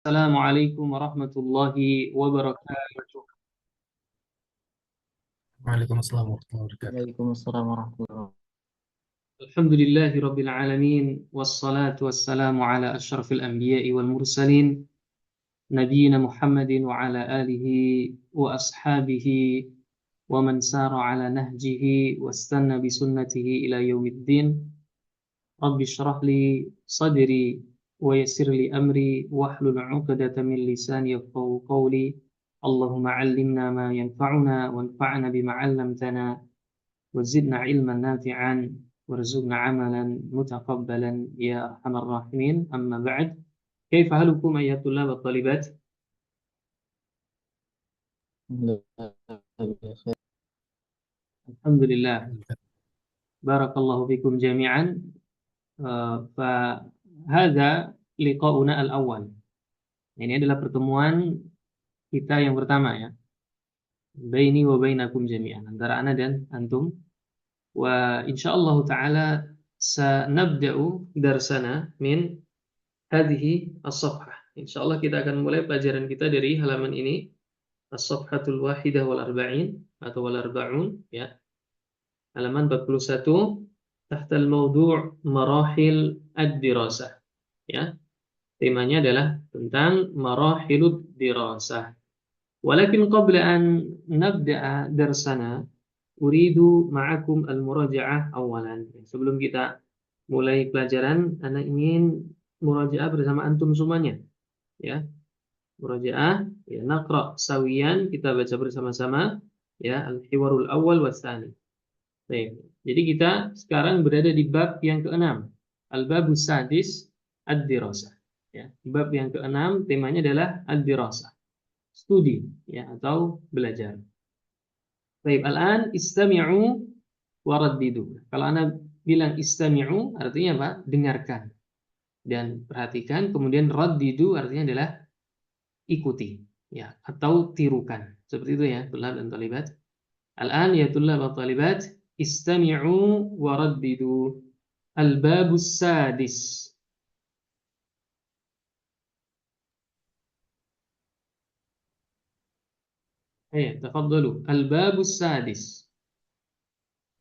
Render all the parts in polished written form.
Assalamualaikum warahmatullahi wabarakatuh. Waalaikumsalam warahmatullahi wabarakatuh. Waalaikumsalam warahmatullahi wabarakatuh. Alhamdulillahi rabbil alamin wassalatu wassalamu ala asyrafil anbiya'i wal mursalin nabiyina Muhammadin wa ala alihi wa ashabihi wa man sara ala nahjihi wastanna bi sunnatihi ila yaumiddin. Rabbi shrah li sadri wa yassir li amri wahlul 'uqdatam min lisani yafqahu qawli. Allahumma 'allimna ma yanfa'una wanfa'na bima 'allamtana وزدنا علما نافعا وارزقنا عملا متقبلا يا أرحم الراحمين. أما بعد، كيف حالكم أيها الطلاب والطالبات؟ Alhamdulillah. الحمد لله، بارك الله فيكم جميعا. فهذا لقاؤنا الأول. Ini adalah pertemuan kita yang pertama ya. Baini wa bainakum jami'an, antara ana dan antum. Wa insyaallah taala sanabda'u darsana min hadhihi as-safhah. Insyaallah kita akan mulai pelajaran kita dari halaman ini, as-safhatul wahidah wal arba'in atau wal arba'un ya. Halaman 41, tahta al-mawdu' marahil ad-dirasah ya. Temanya adalah tentang marahilud dirasah. Walakin qabla an nabda'a darsana uridu ma'akum al-muraja'ah awalan. Sebelum kita mulai pelajaran, ana ingin murajaah bersama antum semuanya ya. Murajaah ya, naqra sawiyan, kita baca bersama-sama ya, al-hiwarul awal was-tsani. Baik. Jadi kita sekarang berada di bab yang keenam, al-babus sadis ad-dirasah ya. Bab yang keenam temanya adalah ad-dirasah, studi ya atau belajar. Baik, al-an istami'u wa raddidu. Kalau ana bilang istami'u artinya apa? Dengarkan dan perhatikan, kemudian raddidu artinya adalah ikuti ya atau tirukan. Seperti itu ya, tulab dan talibat. Al-an ya tulab wa talibat, istami'u wa raddidu. Al-babus sadis. Ayo, tafadhalu. Al-babus sadis.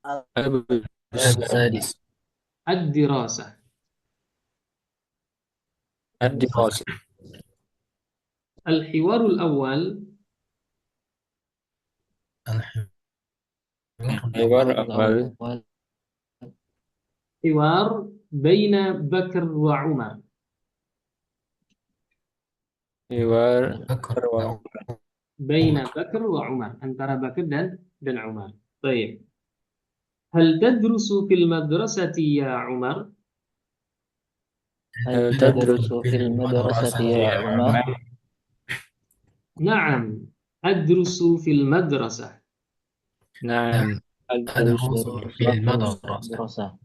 Al-Sadis. Ad-dirasah. Ad-Dirasah. Al-hiwarul awal. Al-Hiwar awal. Hiwar baina Bakr wa Umar. Hiwar Bakar wa Baina Bakr wa Umar, antara Bakr dan Umar. Baik. Hal tadrusu fil madrasati ya Umar? Hal tadrusu fil madrasati ya Umar? Na'am, adrusu fil madrasah. Naam. Ad-Durusu fil madrasah.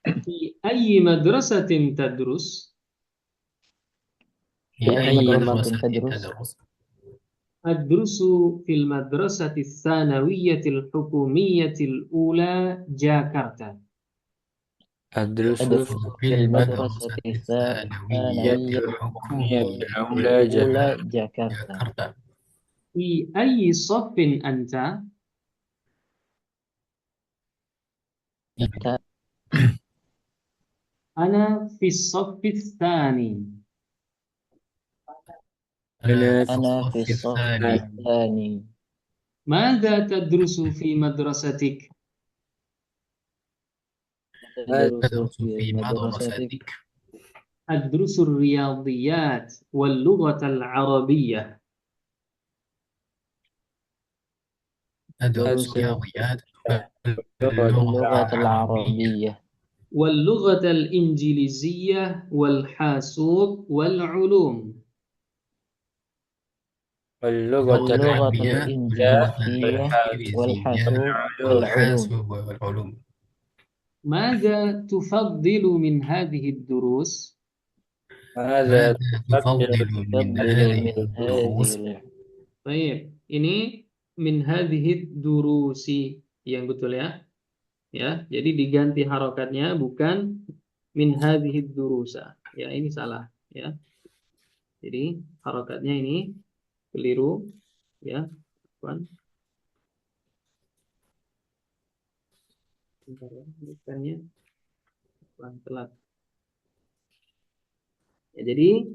Fi ayyi madrasatin tadrus? Fi ayyi madrasatin madrasatin tadrus? tadrus? Adrusu fil madrasati tsanawiyyatil hukumiyyatil ula Jakarta. Adrusu fil madrasati tsanawiyyatil hukumiyyatil ula Jakarta. Fi ayyi saffin anta? Kita Ana fi saffi tsani. ana fi saffi tsani. Madza tadrusu fi madrasatik? Tadrusu fi madrasatik. أدرس الرياضيات واللغة العربية. أدرس الرياضيات اللغة العربية واللغة الإنجليزية والحاسوب والعلوم. واللغة الإنجليزية والحاسوب والعلوم. ماذا تفضل من هذه الدروس؟ ماذا تفضل من هذه من الدروس؟ Baik, ini min hadhihi durusi yang betul ya. Ya, jadi diganti harokatnya, bukan min hadhihi durusa. Ya, ini salah ya. Jadi harokatnya ini keliru, ya. Afwan. Bentar ya, bukannya telat. Ya, jadi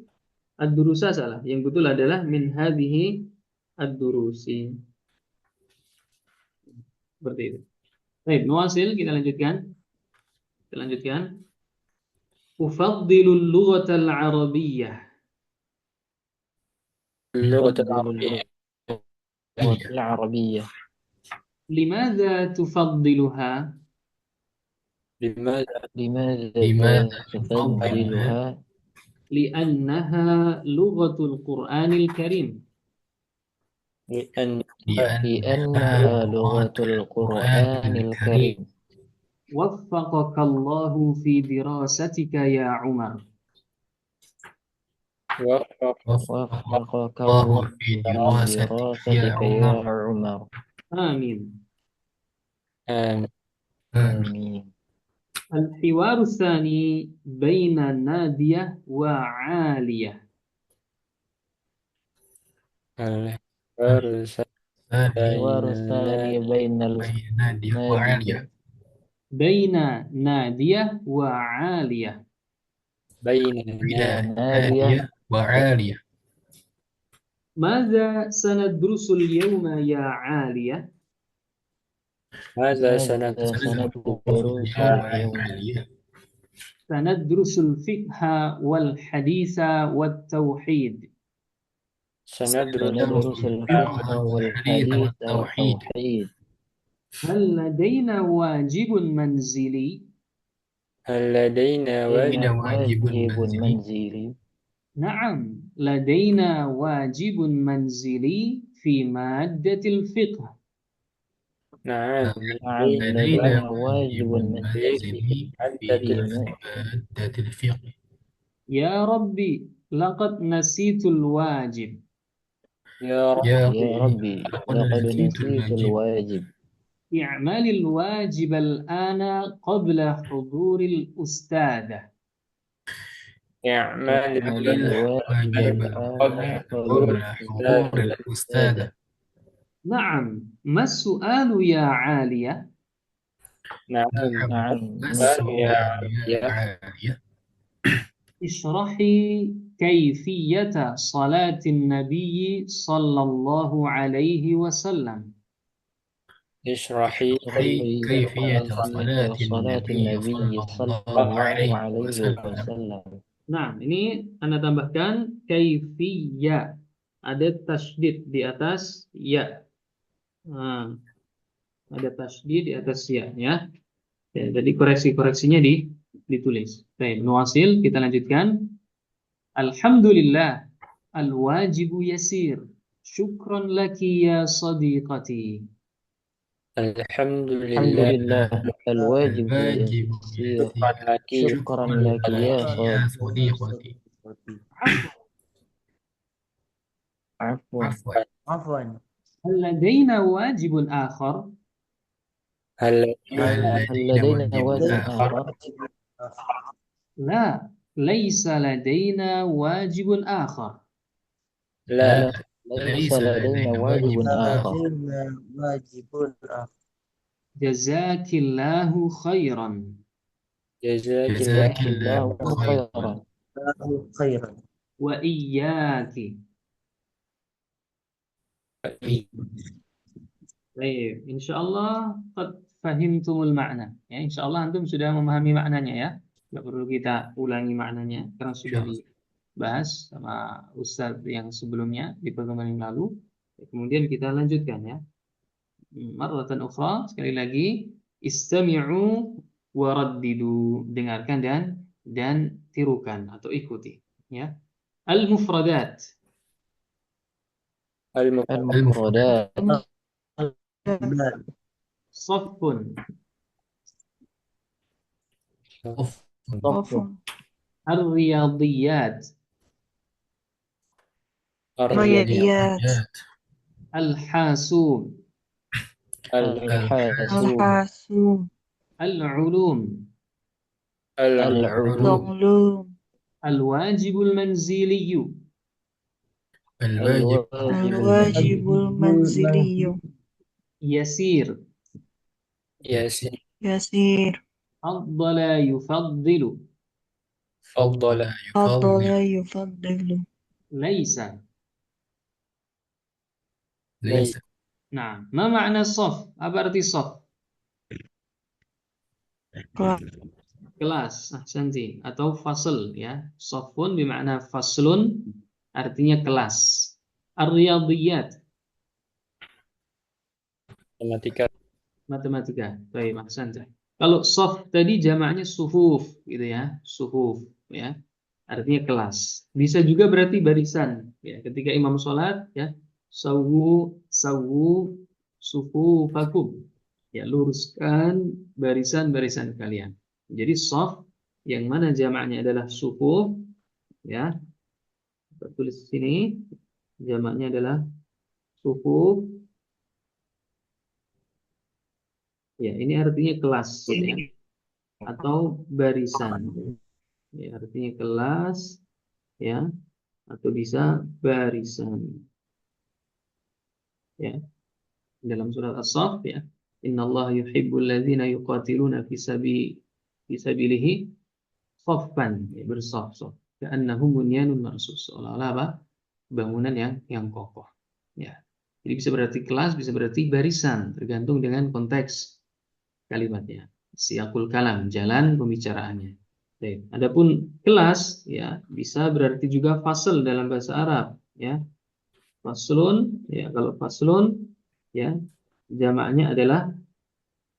ad-durusa salah. Yang betul adalah min hadhihi ad-durusi. Seperti itu. Baik, nuasil kita lanjutkan. Kita lanjutkan. Ufaddilul lughatal arabiyyah. اللغة أفضل العربية. اللغة العربية. لماذا تفضلها؟ لماذا تفضلها؟ لأنها لغة القرآن الكريم. لأنها لغة القرآن الكريم. وفقك الله في دراستك يا عمر. وفقك الله في دراستك يا عمر. آمين. آمين. الحوار الثاني بين نادية وعالية. الحوار الثاني بين نادية بين نادية وعالية. بين نادية وعالية. ماذا سندرس اليوم يا عالية؟ ماذا سندرس اليوم؟ سندرس الفقه والحديث والتوحيد. سندرس الفقه والحديث والتوحيد. هل لدينا واجب منزلي؟ هل لدينا واجب منزلي؟ نعم، لدينا واجب منزلي في مادة الفقه. نعم لدينا واجب منزلي في مادة الفقه. يا ربي لقد نسيت الواجب. يا ربي لقد نسيت الواجب. اعمل الواجب الآن قبل حضور الأستاذة. اعمل الواجب الآن قبل حضور الأستاذة. نعم، ما السؤال يا عالية؟ نعم ما يا عالية. اشرحي كيفية صلاة النبي صلى الله عليه وسلم. اشرحي كيفية صلاة النبي صلى الله عليه وسلم. Nah, ini Anda tambahkan kaifiyah. Ada tasydid di atas ya. Nah, ada tasydid di atas ya, ya. Jadi koreksi-koreksinya ditulis. Baik, nuasil kita lanjutkan. Alhamdulillah, al-wajibu yasir. Syukran laki ya sadiqati. الحمد الحمد لله. لله الواجب يسير. شكرا لك يا صديقتي. عفوا. هل لدينا واجب آخر؟ هل لدينا واجب آخر؟ لا، ليس لدينا واجب آخر. لا ليس لدينا واجب آخر. جزاك الله خيرا. جزاك الله خيرا. وإياك. Baik, insya Allah qad fahimtumul makna. Ya, insya Allah antum sudah memahami maknanya ya. Tidak perlu kita ulangi maknanya karena sudah dibahas sama Ustadz yang sebelumnya di pertemuan yang lalu. Kemudian kita lanjutkan ya. Marratan ukhra, sekali lagi, istami'u wa raddidu, dengarkan dan tirukan atau ikuti ya. Al-mufradat. المفردات. Saffun. صف. Ar-riyadiyat. الرياضيات. Al-hasub. الحاسوب. Al-ulum. العلوم. Al-wajibul manziliyu. الواجب الواجب المنزلي يسير. يسير يسير فضل يفضل. فضل فضل يفضل يفضل ليس. ليس Nah, ma makna sof? Apa arti sof? Kelas, ahsanti. Atau fasl ya. Sofun bermakna faslun, artinya kelas. Ar-riyadiyat, matematika matematika. Baik, ahsanti. Kalau sof tadi jamaknya sufuf gitu ya, sufuf ya. Artinya kelas. Bisa juga berarti barisan ya. Ketika imam sholat ya, sawu sawu sufufakum. Ya, luruskan barisan-barisan kalian. Jadi shaf yang mana jamaknya adalah sufuf ya. Kita tulis di sini jamaknya adalah sufuf. Ya, ini artinya kelas ya atau barisan. Ya, artinya kelas ya atau bisa barisan. Ya, dalam surat As-Saff ya. Innallaha yuhibbul ladzina yuqatiluna fi sabilihi saffan, ya, bersaf-saf. Ka'annahum bunyanun marsus. Seolah-olah apa? Bangunan yang kokoh. Ya. Jadi bisa berarti kelas, bisa berarti barisan, tergantung dengan konteks kalimatnya. Siakul kalam, jalan pembicaraannya. Baik. Adapun kelas ya bisa berarti juga fasl dalam bahasa Arab ya. Faslun ya, kalau faslun ya jamaknya adalah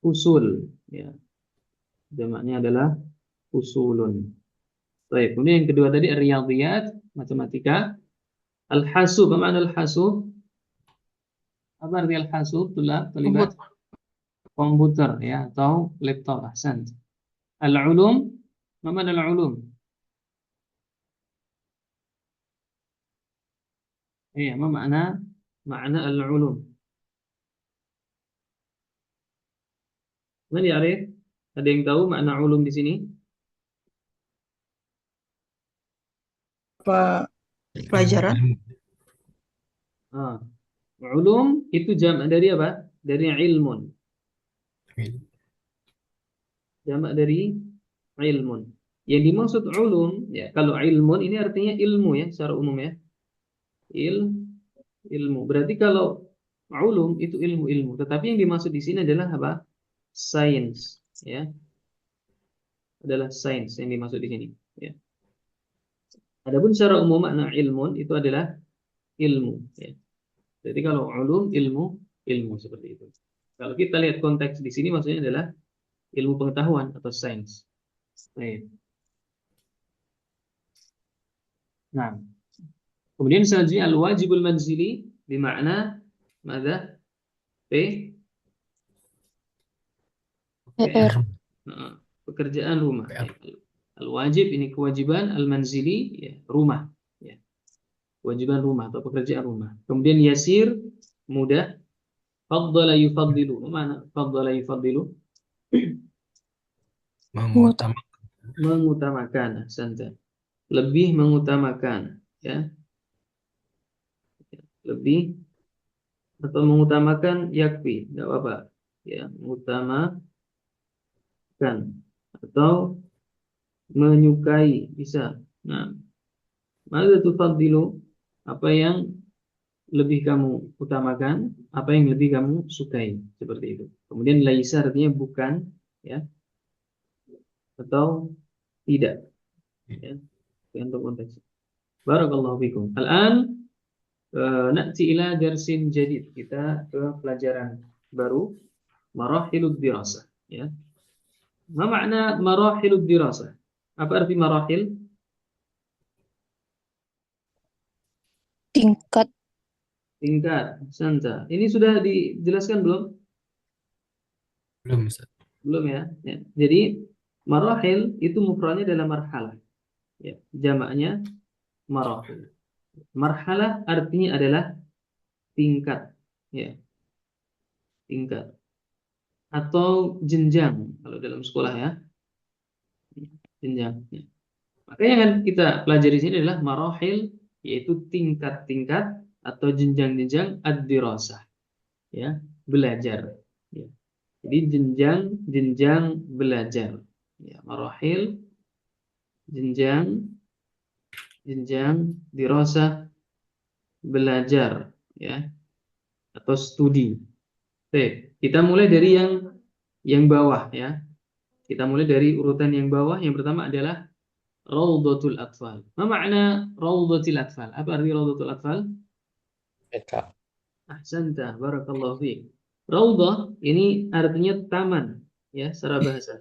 usul ya. Jamaknya adalah usulun. Baik, kemudian yang kedua tadi riyadhiyat, matematika. Al-hasub, apa makna al-hasub? Apa arti al-hasub? Tulab, talibat, komputer ya atau laptop. Ahsan. Al-ulum, apa makna al-ulum? Iya, apa makna al-ulum? Man ya'rif? Ada yang tahu makna ulum di sini? apa pelajaran Ah, ulum itu jamak dari apa? Dari ilmun. Jamak dari ilmun. Yang dimaksud ulum, ya kalau ilmun ini artinya ilmu ya secara umum ya. Il, ilmu. Berarti kalau ulum itu ilmu-ilmu. Tetapi yang dimaksud di sini adalah apa? Sains, ya. Adalah sains yang dimaksud di sini, ya. Adapun secara umum makna ilmun itu adalah ilmu, ya. Jadi kalau ulum ilmu, ilmu seperti itu. Kalau kita lihat konteks di sini maksudnya adalah ilmu pengetahuan atau sains. Baik. Nah, kemudian selanjutnya al-wajibul manzili bermakna mada? P PR Nah, pekerjaan rumah. Ya. Al-wajib ini kewajiban, al-manzili ya, rumah. Ya. Kewajiban rumah atau pekerjaan rumah. Kemudian yasir, mudah. Faddala yufaddilu. Mana faddala yufaddilu? Mengutamakan. Santai. Lebih mengutamakan. Ya. Lebih atau mengutamakan yakfi. Tidak apa-apa. Ya, mengutamakan atau menyukai bisa. Nah, maka tufaddilu apa yang lebih kamu utamakan, apa yang lebih kamu sukai, seperti itu. Kemudian laisa artinya bukan, ya, atau tidak, ya, untuk konteks. Barakallahu fikum. Al-an na'ti ila darsin jadid. Kita ke pelajaran baru, marahilud dirasah, ya. Ma makna marahilud dirasah? Apa arti marahil? tingkat Tingkat, santa. Ini sudah dijelaskan belum? belum Ustaz. Belum ya. Ya. Jadi marahil itu mufradnya adalah marhalah. Ya, jamaknya marahil. Marhalah artinya adalah tingkat, ya, tingkat atau jenjang kalau dalam sekolah ya, jenjang. Ya. Makanya kan kita pelajari di sini adalah marahil yaitu tingkat-tingkat atau jenjang-jenjang ad-dirasah, ya, belajar. Ya. Jadi jenjang-jenjang belajar. Ya, marahil, jenjang dirasah belajar, ya, atau studi. Oke, kita mulai dari yang bawah, ya. Kita mulai dari urutan yang bawah. Yang pertama adalah Raudhatul Atfal. Apa makna Raudhatul Atfal? Apa arti Raudhatul Atfal? TK. Ahsanta, barakallahu fiik. Raudhah ini artinya taman, ya, secara bahasa.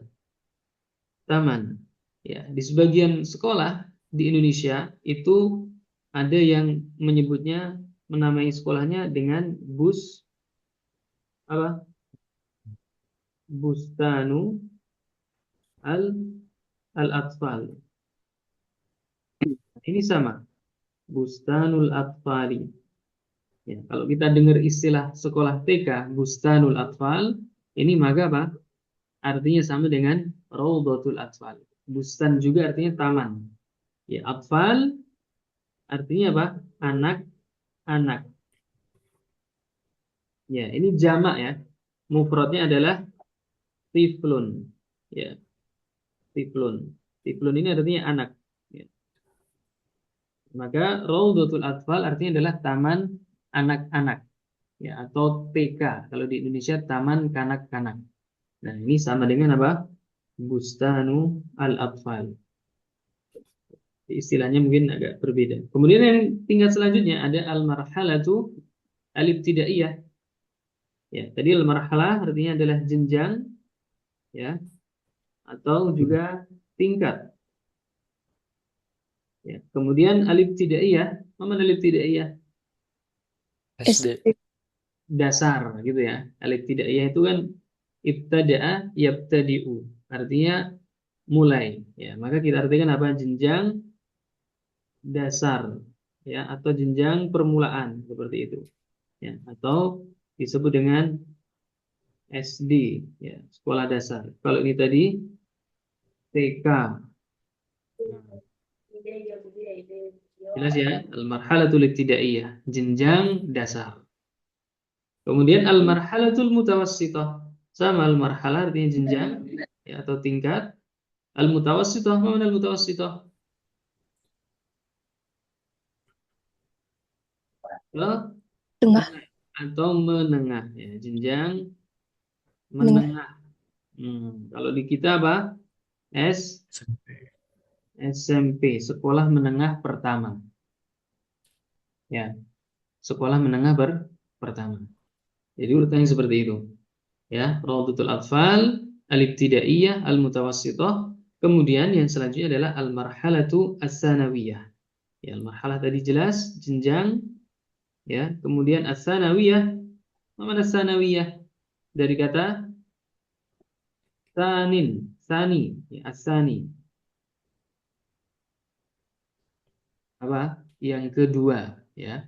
Taman. Ya, di sebagian sekolah di Indonesia itu ada yang menyebutnya, menamai sekolahnya dengan apa? Bustanu al-Atfal. Ini sama, Bustanul Atfali. Ya, kalau kita dengar istilah sekolah TK, Bustanul Atfal, ini maka apa? Artinya sama dengan Raudhatul Atfal. Bustan juga artinya taman. Ya, Atfal artinya apa? Anak-anak. Ya, ini jamak ya. Mufradnya adalah tiflun. Ya, tiflun. Tiflun ini artinya anak. Ya. Maka Raudhatul Atfal artinya adalah taman anak-anak. Ya, atau TK. Kalau di Indonesia taman kanak-kanak. Nah, ini sama dengan apa? Bustanu al-Atfal. Istilahnya mungkin agak berbeda. Kemudian yang tingkat selanjutnya ada al-marhalatu al-ibtidaiyah. Ya, tadi al-marhalah artinya adalah jenjang, ya, atau juga tingkat. Ya, kemudian al-ibtidaiyah, apa al-ibtidaiyah? SD. Dasar, gitu ya. Al-ibtidaiyah itu kan ibtada'a yabtadi'u, artinya mulai. Ya, maka kita artikan apa? Jenjang dasar, ya, atau jenjang permulaan seperti itu, ya, atau disebut dengan SD, ya, sekolah dasar. Kalau ini tadi TK. Jelas ya, al-marhalatul ibtidaiyah, jenjang dasar. Kemudian al-marhalatul mutawassithah, sama al-marhalah artinya jenjang, ya, atau tingkat. Al-mutawassithah, mana al-mutawassithah? Tengah. Atau menengah, ya, jenjang menengah. Kalau di kita apa? SMP, sekolah menengah pertama. Ya, sekolah menengah pertama. Jadi urutannya seperti itu. Ya, Raudhatul Atfal, al-ibtidaiyah, al-mutawassithah. Kemudian yang selanjutnya adalah al-marhalatu as-sanawiyah. Ya, al-marhalah tadi jelas jenjang, ya. Kemudian as-sanawiyah, apa as-sanawiyah? Dari kata sani, ya, as-sani. Apa? Yang kedua, ya.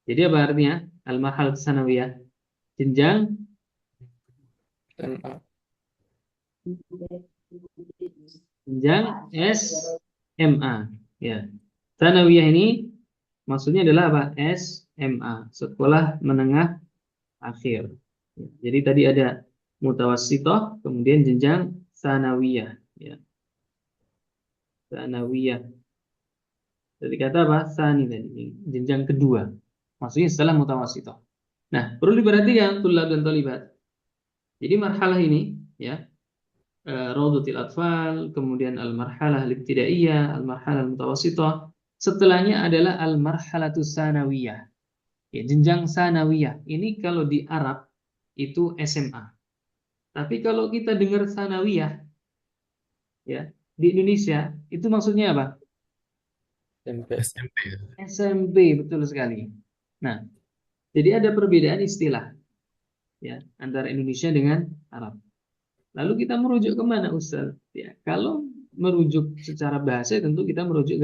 Jadi apa artinya? Al-marhalah as-sanawiyah, jenjang SMA. jenjang SMA, ya. Sanawiyah ini maksudnya adalah apa? SMA, sekolah menengah akhir. Ya, jadi tadi ada mutawassithah, kemudian jenjang sanawiyah, ya. Sanawiyah. Jadi kata apa? Sani tadi, jenjang kedua. Maksudnya setelah mutawassithah. Nah, perlu diperhatikan tulab dan talibat. Jadi marhalah ini, ya, Raudhatul Atfal, kemudian al-marhalah al-ibtidaiyah, al-marhalah al-mutawassithah. Setelahnya adalah al-marhalatus sanawiyah. Ya, jenjang sanawiyah. Ini kalau di Arab itu SMA. Tapi kalau kita dengar sanawiyah, ya, di Indonesia itu maksudnya apa? SMP. SMP, betul sekali. Nah, jadi ada perbedaan istilah, ya, antara Indonesia dengan Arab. Lalu kita merujuk kemana, Ustaz? Ya, kalau merujuk secara bahasa tentu kita merujuk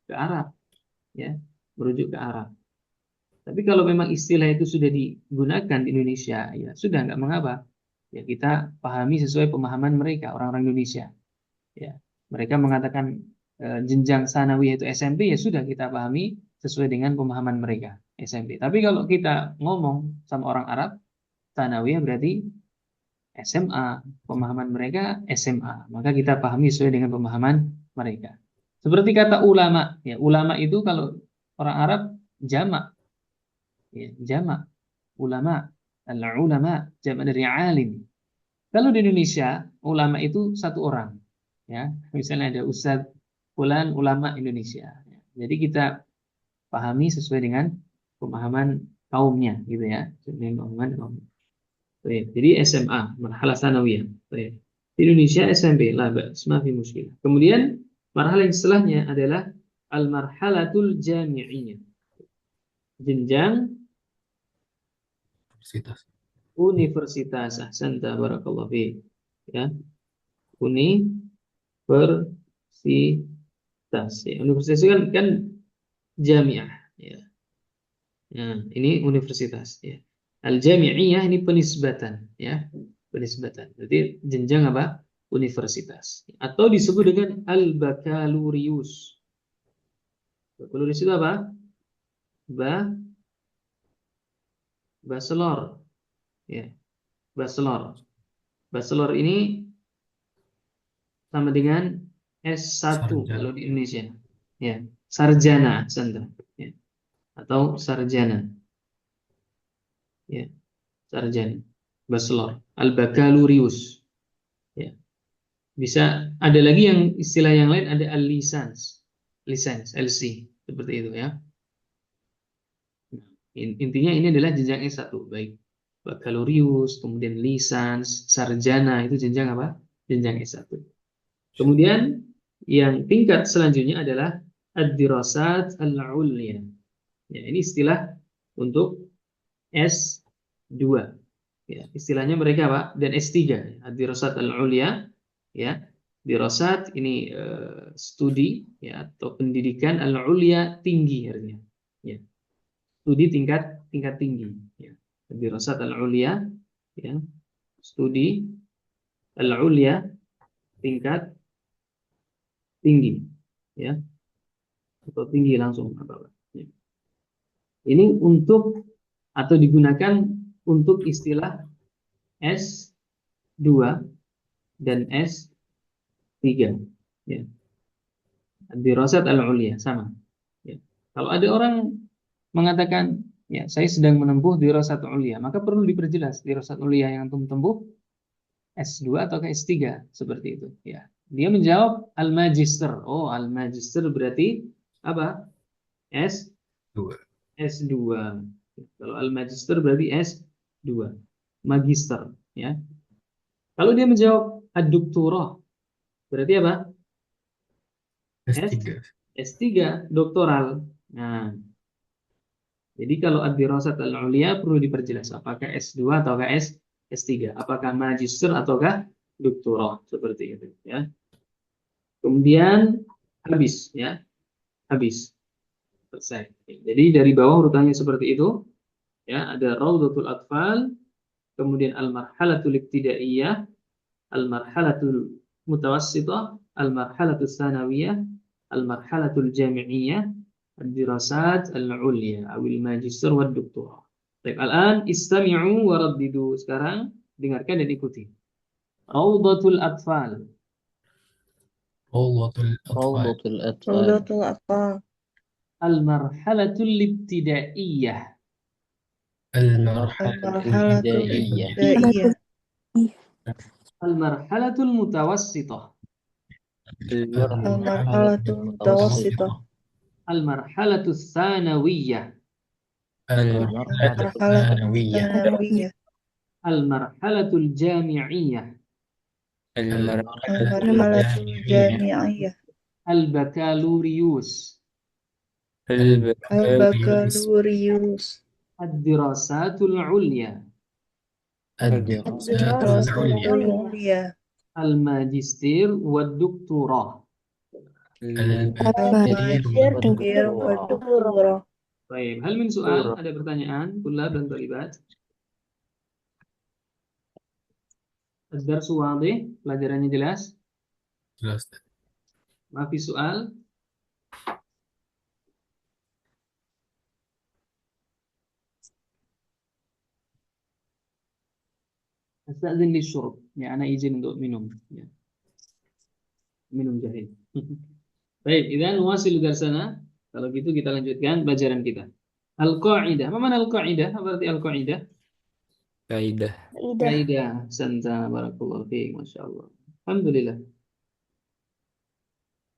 ke Arab, ya, merujuk ke Arab. Tapi kalau memang istilah itu sudah digunakan di Indonesia, ya sudah, nggak mengapa. Ya, kita pahami sesuai pemahaman mereka, orang-orang Indonesia. Ya, mereka mengatakan jenjang sanawiyah itu SMP, ya sudah kita pahami sesuai dengan pemahaman mereka SMP. Tapi kalau kita ngomong sama orang Arab, sanawiyah berarti SMA, pemahaman mereka SMA, maka kita pahami sesuai dengan pemahaman mereka. Seperti kata ulama, ya ulama itu kalau orang Arab jamak, ya jamak, ulama, al-ulama, jamak dari alim. Kalau di Indonesia, ulama itu satu orang, ya misalnya ada Ustadz Fulan ulama Indonesia. Jadi kita pahami sesuai dengan pemahaman kaumnya, gitu ya, sesuai dengan pemahaman kaumnya. Baik. Jadi SMA, marhalah sanawiyah. Baik. Di Indonesia SMP, la ba's, ma fi mushkilah. Kemudian marhalah yang setelahnya adalah al-marhalatul jami'iyah. Jenjang Universitas. universitas. Ahsanta barakallahu fi. Ya. Universitas. Ya. Universitas itu kan jami'ah, ya. Nah, ini universitas, ya. Al-jami'iyah ini penisbatan, ya. Penisbatan. Berarti jenjang apa? Universitas. Atau disebut dengan al-bakalurius. Bakalurius itu apa? Bachelor. Ya. Bachelor. Bachelor ini sama dengan S1 Sarjana. kalau di Indonesia. Ya. Sarjana, Sandra. Ya. Atau sarjana. Ya. Sarjana. Bachelor. Al-bakalurius. Ya. Bisa ada lagi yang istilah yang lain, ada al-lisans. Lisans, LC, seperti itu ya. Intinya ini adalah jenjang S1, baik bakalorius, kemudian lisans, sarjana, itu jenjang apa? Jenjang S1. Kemudian yang tingkat selanjutnya adalah ad-dirasat al-ulya. Ya, ini istilah untuk S2. Ya, istilahnya mereka apa? Dan S3, ad-dirasat al-ulya, ya. Dirasat ini studi, ya, atau pendidikan, al-ulya tinggi artinya. Ya. Studi tingkat tinggi, ya. Dirasat al-ulya, ya. Studi al-ulya tingkat tinggi, ya. Atau tinggi langsung apa? Ya. Ini untuk atau digunakan untuk istilah S2 dan S3, ya. Dirasat al-ulya sama. Ya. Kalau ada orang mengatakan, ya saya sedang menempuh dirasat ulya, maka perlu diperjelas dirasat ulya yang antum tempuh S2 atau S3 seperti itu, ya. Dia menjawab al-magister. Oh, al-magister berarti apa? Dua. S2. Kalau al-magister berarti S2. Magister, ya. Kalau dia menjawab ad-doktorah berarti apa? S3. S3, doktoral. Nah, jadi kalau ad-dirasat al-ulya perlu diperjelas apakah S2 ataukah S3, apakah magister ataukah doktorah, seperti itu, ya. Kemudian habis, ya. Habis. Selesai. Jadi dari bawah urutannya seperti itu, ya, ada Raudatul Atfal, kemudian al-marhalatul ibtidaiyah, al-marhalatul mutawassithah, al-marhalatul tsanawiyah, al-marhalatul jami'iyah, ad-dirasat al-ulya awil magister wad doktorah. Baik, al-an istami'u wa raddidu. Sekarang dengarkan dan ikuti. Raudatul Atfal. Rawdatul Atfal. Rawdatul Atfal. Rawdatul Atfal. Al-marhalatul ibtidaiyah. Al-marhalatul Al-marhalatul ibtidaiyah. ibtidaiyah. Al-marhalatul mutawassithah. Al-marhalatul mutawassithah. Al-marhalatul tsanawiyah. Al-marhalatul Al-marhalatul tsanawiyah. tsanawiyah. Al-marhalatul jami'iyah. Al-marhalatul jami'iyah. Al-bakalurius. Al-bakalurius. Ad-dirasatul ulya. Ad-dirasatul ulya. Al-magister wad doktorah. Al-magister wad doktorah. Baik, hal min soal, ada pertanyaan, tulab dan talibat? Ad-darsu wadih, pelajarannya jelas? Jelas. ما في سؤال؟ أستأذن للشرب. Ya, أنا izin untuk minum. Ya, minum jahe. Baik, idzan nuwasil darsana. Kalau gitu kita lanjutkan pelajaran kita. Al-qaidah. Apa mana al-qaidah? Apa arti al-qaidah? Kaidah. Kaidah. Santa barakallahu fiik, masyaallah. Alhamdulillah.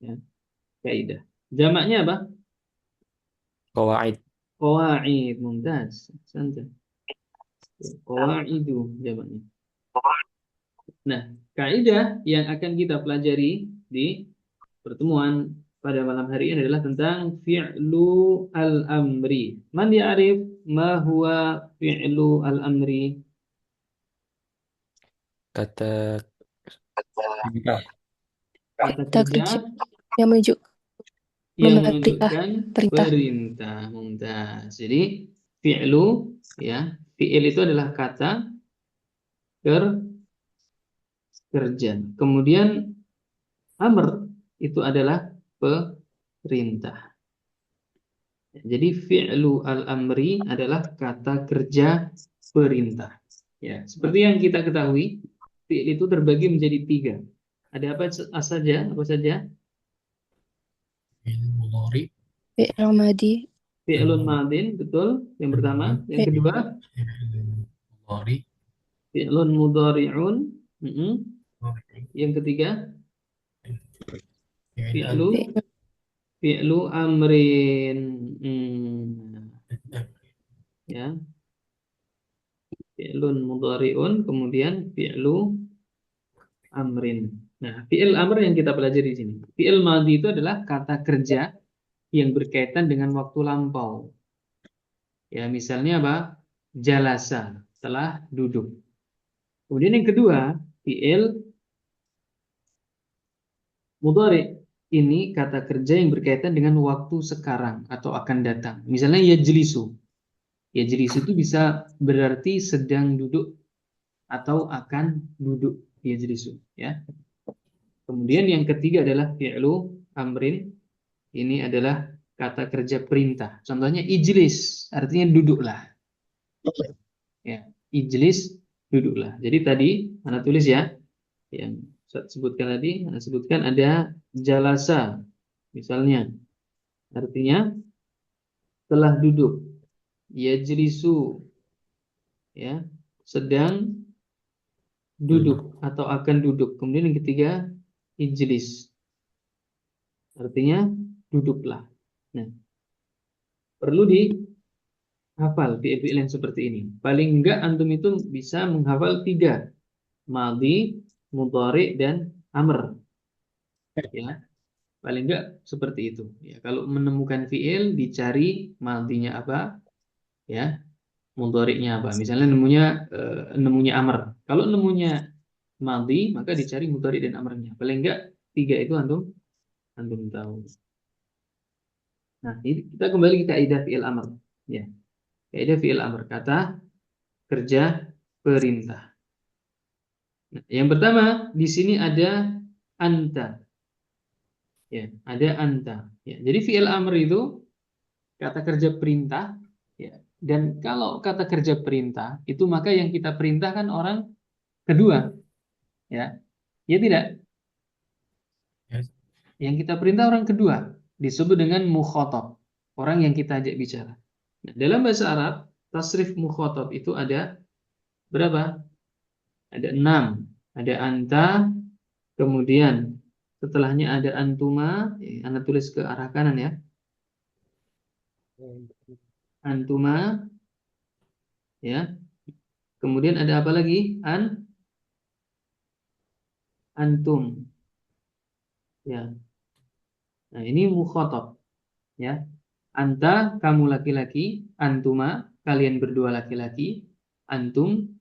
Ya, kaidah. Jamaknya apa? Qawaid. Qawaid. Mumtaz. Santa. Qawaidu jamaknya. Nah, kaidah yang akan kita pelajari di pertemuan pada malam hari ini adalah tentang fi'lu al-amri. Man ya'rif ma huwa fi'lu al-amri? Kata perintah. Kata Kata kerja kerja yang menuju yang memberi menunjukkan perintah. perintah. Mumtaz. Jadi fi'lu, ya, fi'il itu adalah kata kerja. Kemudian amr itu adalah perintah. Jadi fi'lu al-amri adalah kata kerja perintah. Ya, seperti yang kita ketahui, fi'il itu terbagi menjadi 3. Ada apa saja? Apa saja? Fi'il mudhari, Fi'il madi, Fi'lun madin, betul. Yang pertama. Yang kedua, fi'il mudhari, fi'lun mudhari'un. Yang ketiga, fi'il fi'lu amr, fi'lu amrin. Ya, fi'lun mudhari'un, kemudian fi'lu amrin. Nah, fi'il amr yang kita pelajari di sini. Fi'il madhi itu adalah kata kerja yang berkaitan dengan waktu lampau. Ya, misalnya apa? Jalasa, telah duduk. Kemudian yang kedua, fi'il mudhari. Ini kata kerja yang berkaitan dengan waktu sekarang atau akan datang. Misalnya yajlisu. Yajlisu itu bisa berarti sedang duduk atau akan duduk. Yajlisu, ya. Kemudian yang ketiga adalah fi'lu amrin. Ini adalah kata kerja perintah. Contohnya ijlis, artinya duduklah. Ya, ijlis, duduklah. Jadi tadi Anda tulis ya, yang saya sebutkan tadi, Anda sebutkan ada jalasa, misalnya, artinya telah duduk. Yajlisu, ya, sedang duduk atau akan duduk. Kemudian yang ketiga, ijlis, artinya duduklah. Nah, perlu dihafal fi'il-fi'il yang seperti ini. Paling enggak antum itu bisa menghafal 3, madhi, mudhari, dan amr. Ya, paling enggak seperti itu. Ya, kalau menemukan fi'il dicari madhinya apa, ya, mudhari'nya apa. Misalnya nemunya amr. Kalau nemunya madhi, maka dicari mudhari dan amrnya. Paling enggak 3 itu antum tahu. Nah, ini kita kembali ke kaidah fi'il amr. Ya. Kaidah fi'il amr, kata kerja perintah. Nah, yang pertama di sini ada anta. Ya, ada anta. Ya, jadi fi'il amr itu kata kerja perintah. Ya. Dan kalau kata kerja perintah itu maka yang kita perintahkan orang kedua. Ya, ya tidak. Yes. Yang kita perintah orang kedua disebut dengan mukhatab, orang yang kita ajak bicara. Nah, dalam bahasa Arab, tasrif mukhatab itu ada berapa? Ada 6. Ada anta, kemudian setelahnya ada antuma, Anda tulis ke arah kanan ya. Antuma, ya. Kemudian ada apa lagi? Antum. Ya. Nah, ini mukhatab, ya. Anta, kamu laki-laki. Antuma, kalian berdua laki-laki. Antum,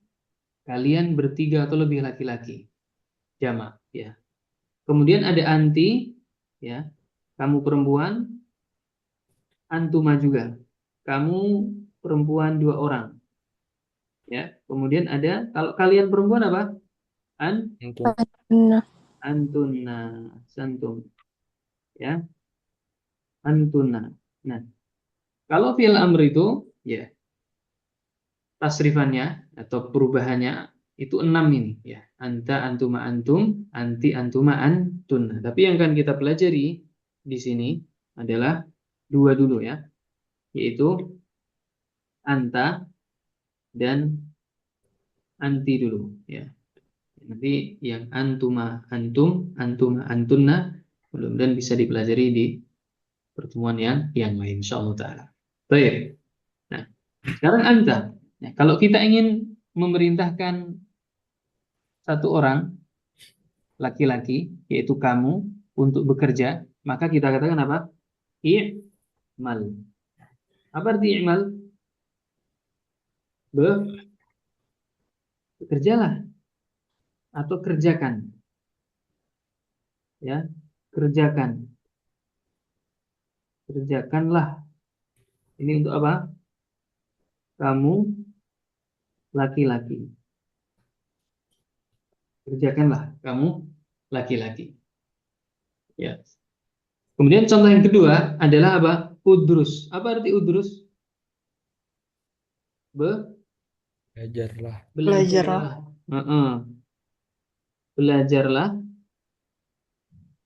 kalian bertiga atau lebih laki-laki. Jamak, ya. Kemudian ada anti, ya. Kamu perempuan. Antuma juga. Kamu perempuan 2 orang. Ya. Kemudian ada, kalau kalian perempuan apa? Antum. Nah, Antuna, santum. ya, antunna. Nah, kalau fi'il amr itu ya tasrifannya atau perubahannya itu 6 ini ya. Anta, antuma, antum, anti, antuma, antun. Tapi yang akan kita pelajari di sini adalah dua dulu ya, yaitu anta dan anti dulu ya. Nanti yang antuma, antum, antuma, antunna mudah-mudahan bisa dipelajari di pertemuan yang lain insyaallah taala. Baik. Nah, sekarang anta. Nah, kalau kita ingin memerintahkan satu orang laki-laki yaitu kamu untuk bekerja, maka kita katakan apa? I'mal. Apa arti i'mal? Bekerjalah atau kerjakan. Ya, kerjakan. Kerjakanlah. Ini untuk apa? Kamu laki-laki. Kerjakanlah kamu laki-laki. Ya. Kemudian contoh yang kedua adalah apa? Udrus. Apa arti udrus? Belajarlah. Belajarlah. Belajarlah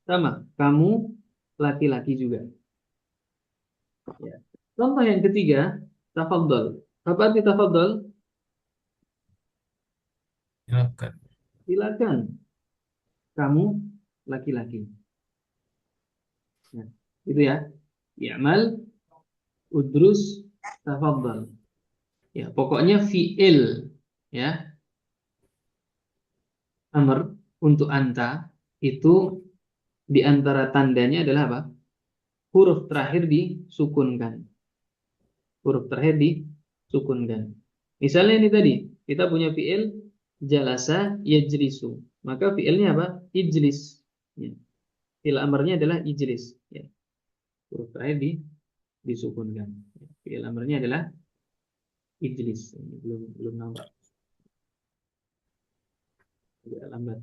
sama kamu laki-laki juga. Ya. Contoh yang ketiga, tafadhol. Apa arti tafadhol? Silakan. Silakan kamu laki-laki. Nah, itu ya. I'mal, udrus, tafadhol. Ya, pokoknya fi'il ya. Amr untuk anta itu di antara tandanya adalah apa? Huruf terakhir disukunkan. Huruf terakhir disukunkan. Misalnya ini tadi, kita punya fi'il jalasa yajlisu. Maka fi'ilnya apa? Ijlis. Ya. Fi'il amrnya adalah ijlis. Ya. Huruf terakhir disukunkan. Ya. Fi'il amrnya adalah ijlis. Ini belum nampak. Agak lambat.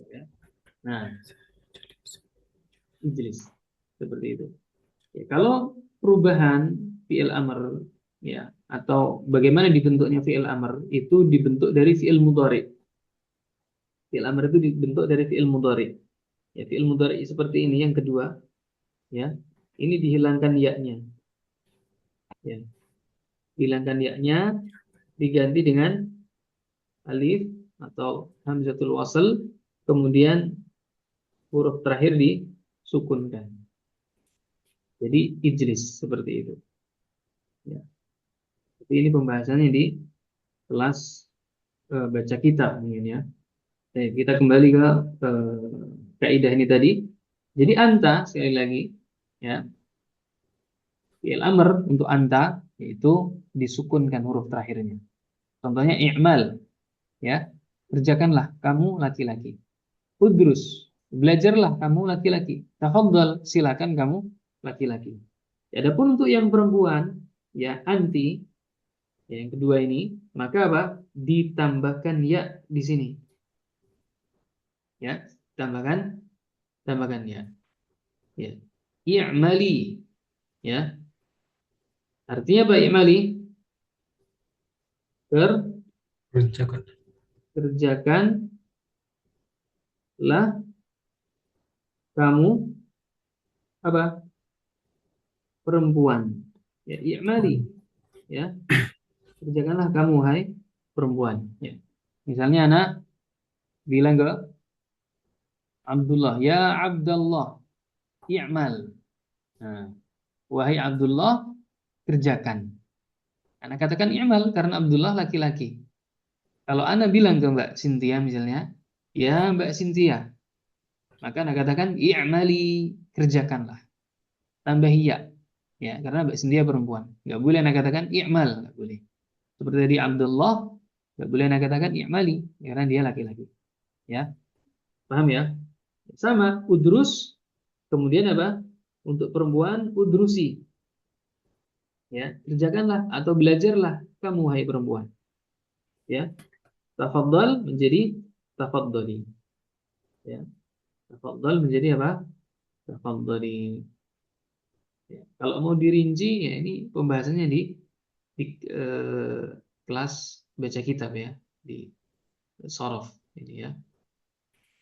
Ya. Nah, ijlis seperti itu. Ya, kalau perubahan fi'il amr ya atau bagaimana dibentuknya fi'il amr itu dibentuk dari fi'il mudhari. Fi'il amr itu dibentuk dari fi'il mudhari. Ya, fi'il mudhari seperti ini yang kedua ya. Ini dihilangkan ya-nya. Ya. Dihilangkan ya-nya diganti dengan alif atau hamzatul wasl kemudian huruf terakhir disukunkan. Jadi ijlis seperti itu. Ya. Tapi ini pembahasannya di kelas baca kitab mungkin ya. Nah, kita kembali ke kaidah ini tadi. Jadi anta sekali lagi ya. Fi'il amr untuk anta yaitu disukunkan huruf terakhirnya. Contohnya i'mal ya. Kerjakanlah kamu laki-laki. Udrus, belajarlah kamu laki-laki. Tafadhal, silakan kamu laki-laki. Adapun untuk yang perempuan, ya anti, ya, yang kedua ini, maka apa? Ditambahkan ya di sini. Ya, tambahkan ya. Ya. I'mali. Ya. Artinya apa i'mali? Kerjakan. Kerjakanlah kamu apa? Perempuan. Ya, i'mali. Ya. Kerjakanlah kamu hai perempuan. Ya. Misalnya anak bilang ke Abdullah, ya Abdullah, i'mal. Nah, wahai Abdullah, kerjakan. Anak katakan i'mal karena Abdullah laki-laki. Kalau anak bilang ke Mbak Cynthia misalnya, ya Mbak Cynthia, maka anak katakan i'mali, kerjakanlah. Tambah ya. Ya, karena Mbak Cynthia perempuan. Enggak boleh anak katakan i'mal, enggak boleh. Seperti tadi Abdullah, enggak boleh anak katakan i'mali karena dia laki-laki. Ya. Paham ya? Sama udrus, kemudian apa? Untuk perempuan udrusi. Ya, kerjakanlah atau belajarlah kamu hai perempuan. Ya. Tafadhal menjadi tafadhali. Ya. Tafaddal menjadi apa? Tafaddali. Ya. Kalau mau dirinci, ya ini pembahasannya di kelas baca kitab ya, di sorof ini ya.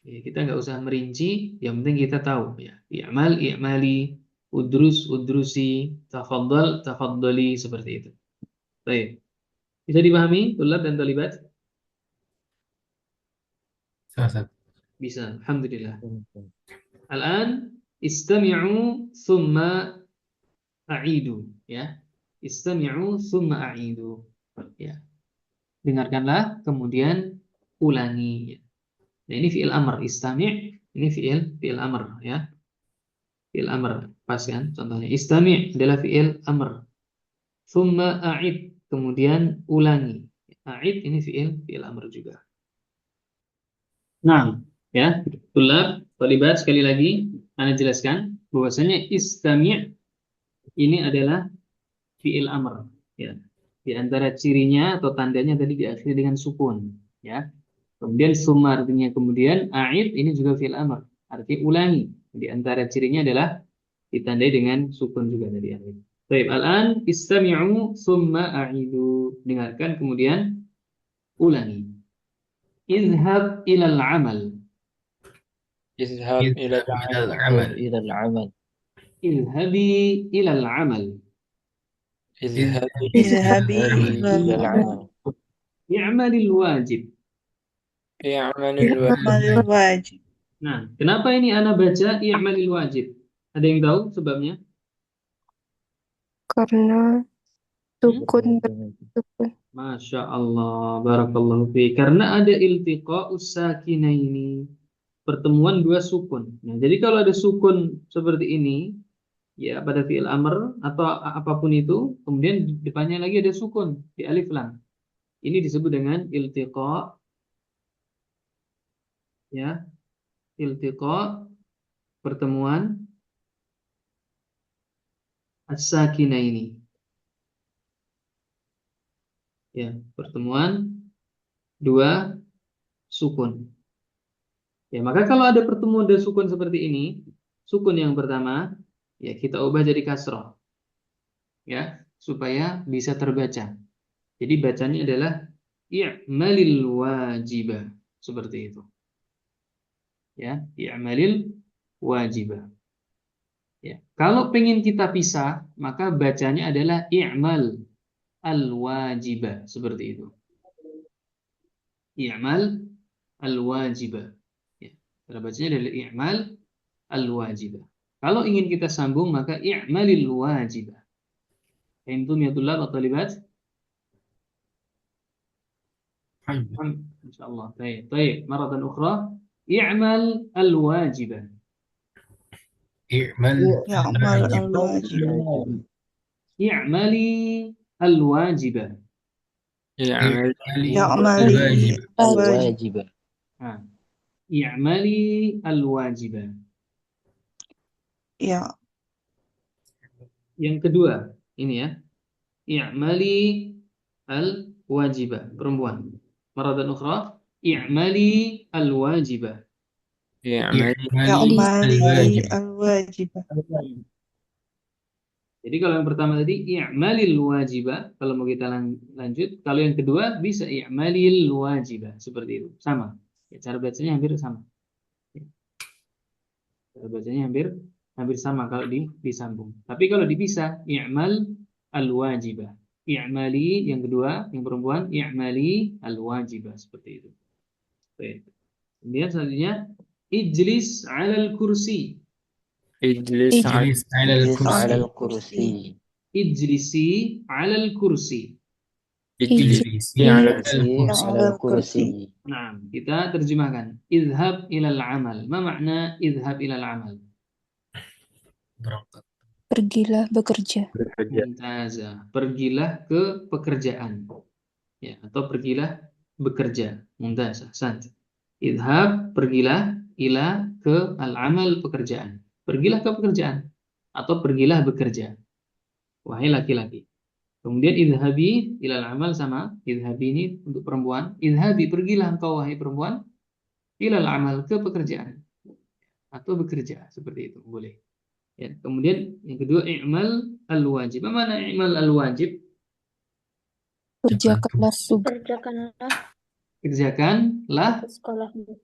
Ya, kita nggak usah merinci, yang penting kita tahu ya. I'mal, i'mali, udrus, udrusi, tafaddal, tafaddali, seperti itu. Baik. Bisa dipahami, tulab dan talibat? Satu. Bisa, alhamdulillah. Al-an istami'u thumma a'idu ya. Istami'u thumma a'idu ya. Dengarkanlah kemudian ulangi ya. Nah, ini fi'il amr, istami', ini fi'il amr ya. Fi'il amr, pas kan contohnya. Istami' adalah fi'il amr. Thumma a'id, kemudian ulangi. A'id ini fi'il amr juga. Nah, ya, tulab, talibat, sekali lagi Anda jelaskan bahwasanya istami' ini adalah fi'il amr ya. Di antara cirinya atau tandanya tadi diakhiri dengan sukun ya. Kemudian summa artinya kemudian, a'id ini juga fi'il amr, arti ulangi. Di antara cirinya adalah ditandai dengan sukun juga tadi a'id. Baik, al-an istami'u summa a'idu. Dengarkan kemudian ulangi. Izhab ilal amal. اذهب إلى إلى العمل. العمل. إلى العمل. Izhabi ilal amal. اذهبي اذهبي إلى إلى العمل. العمل. I'malil wajib. اعمل اعمل الواجب. الواجب. Nah, kenapa ini ana baca i'malil wajib? Ada yang tahu sebabnya? Karena sukun bersukun. Masya Allah, barakallahu fi. Karena ada iltiqa'us sakinaini, pertemuan dua sukun. Nah, jadi kalau ada sukun seperti ini, ya pada fi'il amr atau apapun itu, kemudian di depannya lagi ada sukun di alif lam. Ini disebut dengan iltiqa', ya, iltiqa' pertemuan as-sakinaini. Ya, pertemuan dua sukun. Ya, maka kalau ada pertemuan dua sukun seperti ini, sukun yang pertama, ya kita ubah jadi kasroh, ya, supaya bisa terbaca. Jadi bacanya adalah i'malil wajibah, seperti itu. Ya, i'malil wajibah. Ya, kalau pengen kita pisah, maka bacanya adalah i'mal al-wajibah, seperti itu. I'mal al-wajibah. Ya, cara bacanya adalah i'mal al-wajibah. Kalau ingin kita sambung maka i'malil wajibah. Antum ya tulab atau talibat? Insyaallah. Baik, baik. Maratan ukhra, i'mal al-wajibah. اعمل يعمل الواجب. الواجب. I'mali al-wajibah. اعمل يعمل الواجب. الواجب. الواجب. Nah, i'mali al-wajibah. يا Yang kedua, ini ya. I'mali al-wajibah, perempuan. Maratan ukhra, i'mali al-wajibah. اعمل اعمل يعمل الواجب. الواجب. Jadi kalau yang pertama tadi i'malil wajibah, kalau mau kita lanjut, kalau yang kedua bisa i'malil wajibah, seperti itu. Sama. Ya, cara bacanya hampir sama. Ya, cara bacanya hampir sama kalau disambung. Tapi kalau dipisah, i'mal al-wajibah. I'mali yang kedua, yang perempuan, i'mali al-wajibah, seperti itu. Baik. Kemudian selanjutnya ijlis 'alal kursi. اجلس على اجلس على اجلس على الكرسي. الكرسي. Ijlisi 'alal kursi. اجلسي على الكرسي. على الكرسي. Nah, kita terjemahkan. Idhab ilal amal. Ma makna idhab ilal amal? berangkat. Pergilah bekerja. Mumtazah. Pergilah ke pekerjaan. Ya, atau pergilah bekerja. Mumtazah. Sant. Idhab, pergilah, ila, ke al-amal, pekerjaan. Pergilah ke pekerjaan. Atau pergilah bekerja. Wahai laki-laki. Kemudian idhabi ilal amal sama. Idhabi ini untuk perempuan. Idhabi, pergilah engkau wahai perempuan. Ilal amal, ke pekerjaan. atau bekerja, seperti itu boleh. Ya, kemudian yang kedua i'mal al-wajib. Apa mana i'mal al-wajib? Kerjakanlah tugas. Kerjakanlah Kerjakanlah sekolahmu.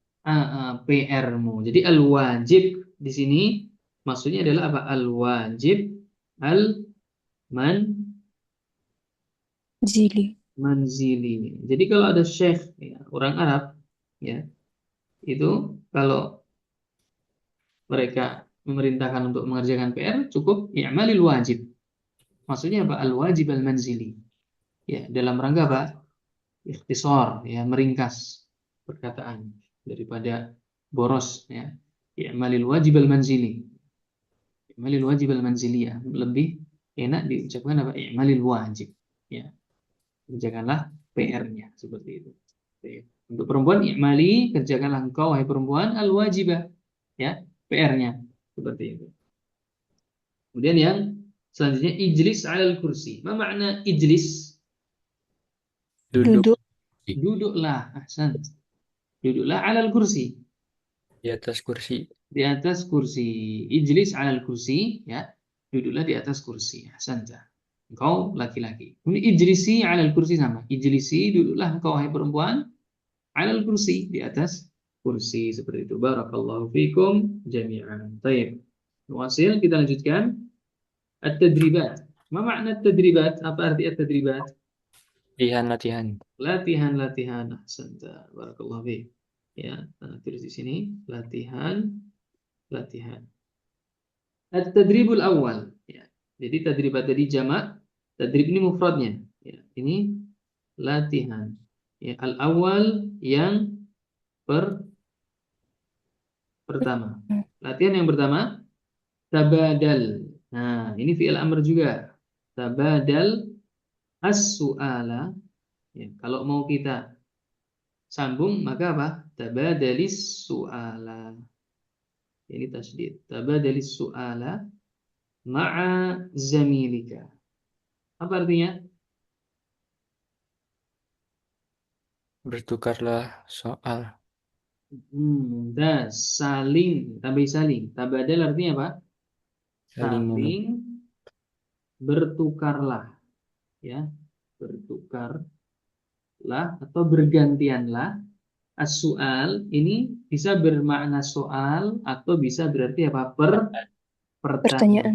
PR-mu. Jadi al-wajib di sini maksudnya adalah apa? Al-wajib Zili. manzili. Jadi kalau ada syekh ya, orang Arab ya, itu kalau mereka memerintahkan untuk mengerjakan PR cukup i'malil wajib. Maksudnya apa? Al-wajib al-manzili. Ya, dalam rangka apa? Ikhtisar, ya, meringkas perkataan daripada boros ya. I'malil wajib al-manzili. I'malil wajib al-manzili ya. Lebih enak diucapkan apa? I'malil wajib. Ya. Kerjakanlah PR-nya seperti itu. Untuk perempuan i'mali, kerjakanlah engkau wahai perempuan al-wajibah. Ya, PR-nya seperti itu. Kemudian yang selanjutnya ijlis 'alal kursi. Apa makna ijlis? Duduk. Duduklah, ahsan. Duduklah 'alal kursi. Di atas kursi. Di atas kursi. Ijlis 'alal kursi, ya. Duduklah di atas kursi. Ahsanta. Engkau laki-laki. Kemudian ijlisi 'alal kursi sama. Ijlisi, duduklah engkau wahai perempuan 'alal kursi, di atas kursi seperti itu. Barakallahu fikum jami'an. Baik. Wasil, kita lanjutkan. At-tadribat. Ma makna at-tadribat? Apa arti at-tadribat? Latihan. Latihan. Ahsanta. Barakallahu fiik. Ya, tulis di sini latihan. At-tadribul awal. Ya. Jadi tadribat tadi jamak, tadrib ini mufradnya. Ya, ini latihan. Ya, al-awwal yang pertama. Latihan yang pertama tabadal. Nah, ini fi'il amr juga. Tabadal as-su'ala. Ya, kalau mau kita sambung maka apa? Tabadalis su'ala. Ini tasydid. Tabadalis su'ala ma'a zamilika. Apa artinya? Bertukarlah soal. Saling, tambah saling. Tabadal artinya apa? Saling bertukarlah, ya, bertukarlah atau bergantianlah. As-su'al ini bisa bermakna soal atau bisa berarti apa? Pertanyaan.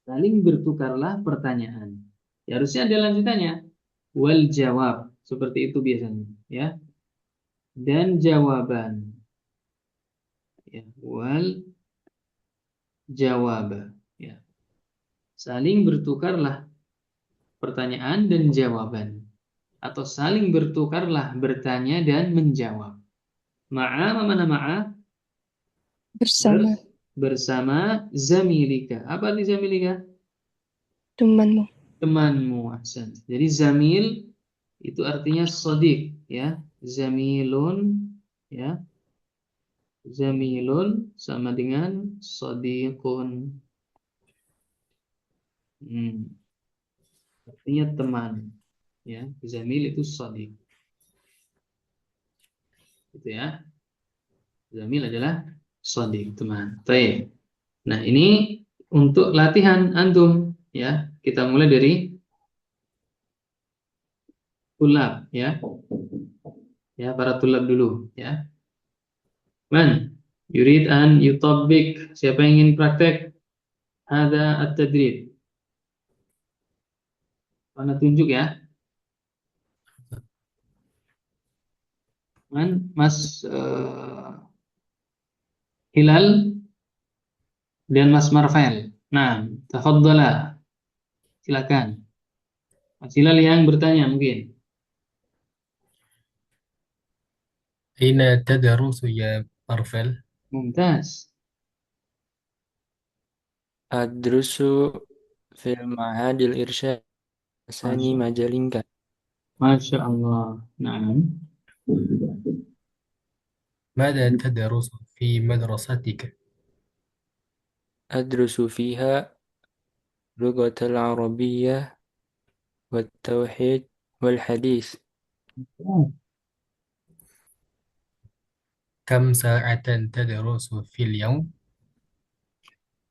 Saling bertukarlah pertanyaan. Ya, harusnya ada lanjutannya. Wal jawab, seperti itu biasanya, ya. Dan jawaban. Ya, wal jawab, ya. Saling bertukarlah pertanyaan dan jawaban, atau saling bertukarlah bertanya dan menjawab. Ma'a, mana ma'a? Bersama. Bersama zamilika. Apa arti zamilika? Temanmu. Temanmu, ahsan. Jadi zamil itu artinya shadiq, ya. Zamilun, ya. Zamilun sama dengan shadiqun. Artinya teman, ya. Zamil itu shadiq. Gitu ya. Zamil adalah shadiq, teman. Baik. Nah, ini untuk latihan antum, ya. Kita mulai dari tulab, ya. Ya, para tulab dulu, ya. Man yurid an yutabik. Siapa yang ingin praktek? Ada at-tadrib. Mana tunjuk ya. Man, Mas Hilal dan Mas Marvel. Nah, tafadhala. Silakan. Mas Hilal yang bertanya mungkin. أين تدرس يا أرفل؟ Mumtaz. أدرس في المعهد الإرشاد ثاني مجالينكا. Masya Allah. Nah. ماذا تدرس في مدرستك؟ أدرس فيها اللغة العربية والتوحيد والحديث. كم ساعة تدرس في اليوم؟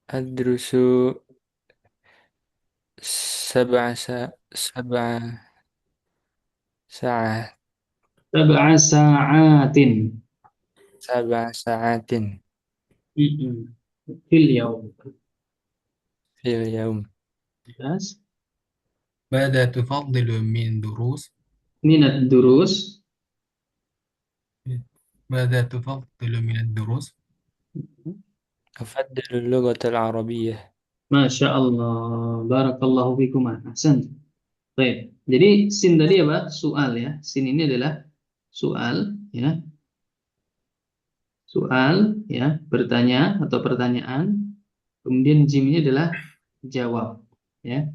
أدرس 7 ساعات. 7 ساعات. 7 ساعات Mm-mm. Fil yaum. في اليوم. Jelas? ماذا تفضل من دروس؟ Minat durus. ماذا تفضل من الدروس؟ أفضل اللغة العربية. Masya Allah. Barakallahu fikum. Ahsan. Baik. Jadi sin tadi apa? Soal ya. Sin ini adalah soal ya. Soal ya, bertanya atau pertanyaan. Kemudian jim ini adalah jawab ya.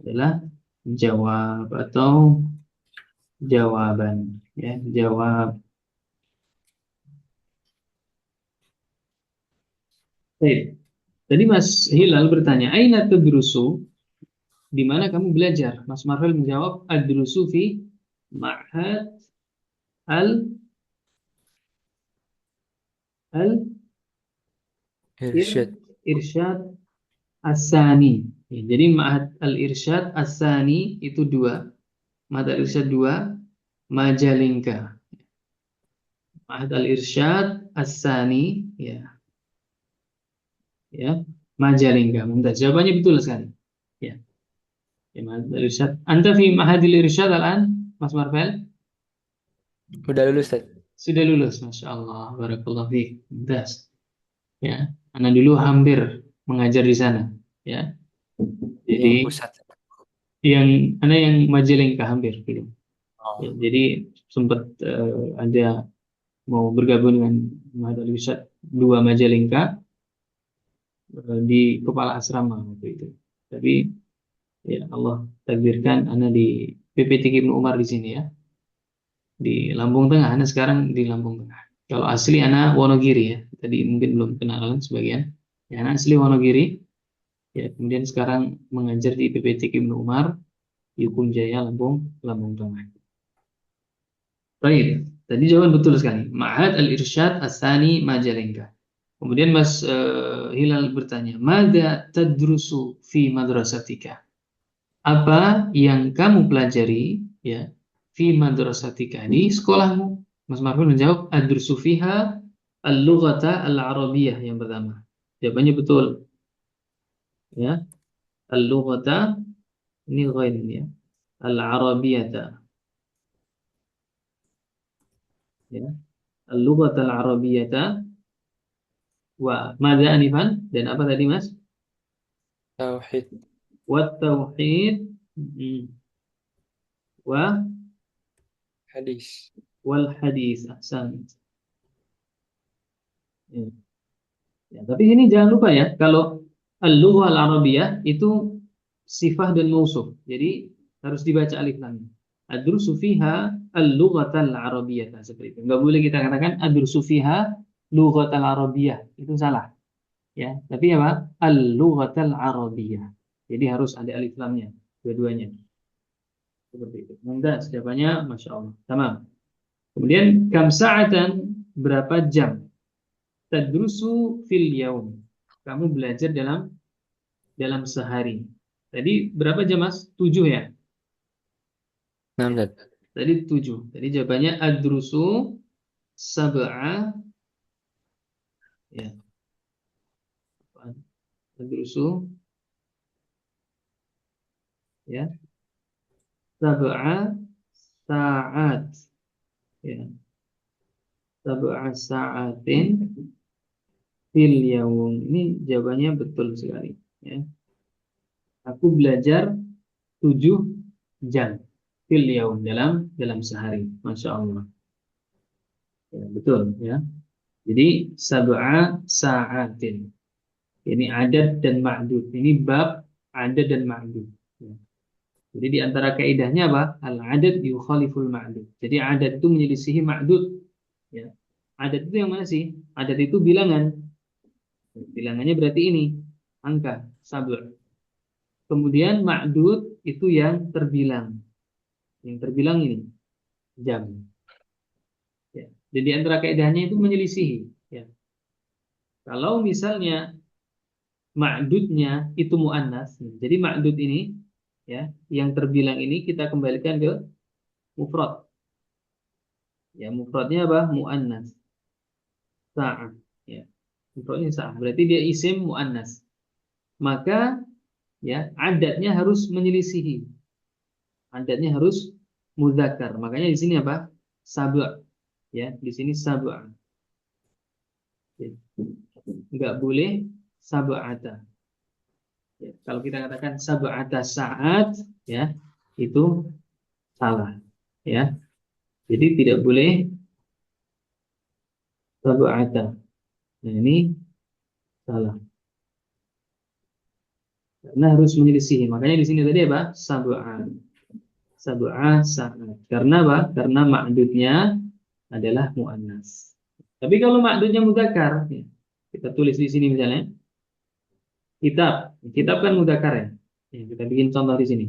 Adalah jawab atau jawaban ya, jawab. Baik. Tadi Mas Hilal bertanya, "Aina tadrusu?" Di mana kamu belajar? Mas Marvel menjawab, "Adrusu fi ma'had al al إرشاد. irsyad as-sani." Ya, jadi ma'had al-irsyad as-sani itu dua. Ma'had al-irsyad dua, Majalengka. Ma'had al-irsyad as-sani ya. Ya, Majalengka. Mumtaz. Jawabannya betul sekali. Ya. Ya, Ma'had al-irsyad. Anta fi ma'had al-irsyad al-an, Mas Marvel? Udah lulus, Ustaz? Sudah lulus, Masya Allah. Barakallahu fiik. Mumtaz. Ya, Anda dulu hampir mengajar di sana. Ya, Yang jadi pusat. yang Anda yang Majalengka hampir dulu. Oh. Ya, jadi sempat ada mau bergabung dengan Ma'had al-irsyad 2 Majalengka di kepala asrama waktu itu. Tapi ya Allah takdirkan Anda di PPT Ibnu Umar di sini ya. Di Lampung Tengah, Anda sekarang di Lampung Tengah. Kalau asli Anda Wonogiri ya. Tadi mungkin belum kenalan sebagian. Ya, Anda asli Wonogiri. Ya, kemudian sekarang mengajar di PPT Ibnu Umar di Hukum Jaya Lampung Tengah. Baik, tadi jawaban betul sekali. Ma'had al-Irsyad As-Sani Majalengka. Kemudian Mas Hilal bertanya, "Mada tadrusu fi madrasatika?" Apa yang kamu pelajari ya fi madrasatika, di sekolahmu? Mas Marful menjawab, "Adrusu fiha al-lughata al-arabiyah." Yang pertama. Jawabannya betul. Ya, al-lughata ini ghain ya. Al-arabiyata. Ya. Al-lughata al-arabiyata wa madza anifan, dan apa tadi Mas? Tauhid. Wa tauhid wa Hadis. wal hadis. Ahsan. Ya. Ya, tapi ini jangan lupa ya, kalau al-lughah al-arabiyah itu sifah dan mausuf. Jadi harus dibaca alif lamnya. Adrusu fiha al-lughatal arabiyyah. Nah, seperti itu. Enggak boleh kita katakan adrusu fiha lughatal arabiyyah. Itu salah. Ya, tapi apa? Al-lughatal arabiyyah. Jadi harus ada alif lamnya dua-duanya. Seperti itu. Mumtaz, jawabannya Masya Allah. Tamam. Kemudian kam sa'atan, berapa jam? Tadrusu fil yaum. Kamu belajar dalam sehari. Tadi berapa jam Mas? 7 ya? 6, Ustaz. Tadi 7. Tadi jawabannya adrusu sab'a ya. Adrusu ya. Sab'a sa'at ya. Sab'a sa'atin fil yaum. Ini jawabannya betul sekali ya. Aku belajar 7 jam fil yaum, dalam sehari. Masya Allah. Ya, betul ya. Jadi sab'a sa'atin. Ini adad dan ma'dud. Ini bab adad dan ma'dud. Ya. Jadi di antara kaidahnya apa? Al-adad yukhaliful ma'dud. Jadi adad itu menyelisihi ma'dud. Ya. Adad itu yang mana sih? Adad itu bilangan. Bilangannya berarti ini angka sab'a. Kemudian ma'dud itu yang terbilang. Yang terbilang ini jam. Ya. Dan di antara kaidahnya itu menyelisihi. Ya. Kalau misalnya ma'dudnya itu mu'annas, jadi ma'dud ini, ya, yang terbilang ini kita kembalikan ke mufrad. Ya, mufradnya apa? Mu'annas. Sa'ah. Ya, mufradnya sa'ah. Berarti dia isim mu'annas. Maka ya adatnya harus menyelisihi. Adatnya harus mudzakkar. Makanya di sini apa? Sab'a. Ya, di sini sab'a. Ya. Enggak boleh sab'ata. Ya, kalau kita katakan sab'ata saat, ya, itu salah. Ya. Jadi tidak boleh sab'ata. Nah, ini salah. Karena harus menyelisihi. Makanya di sini tadi apa? Sab'a. Sab'a saat. Karena apa? Karena ma'dudnya adalah mu'annas. Tapi kalau ma'dudnya mudzakkar, ya, kita tulis di sini misalnya kitab. Kitab kan mudzakkar ya. Ya, kita bikin contoh di sini.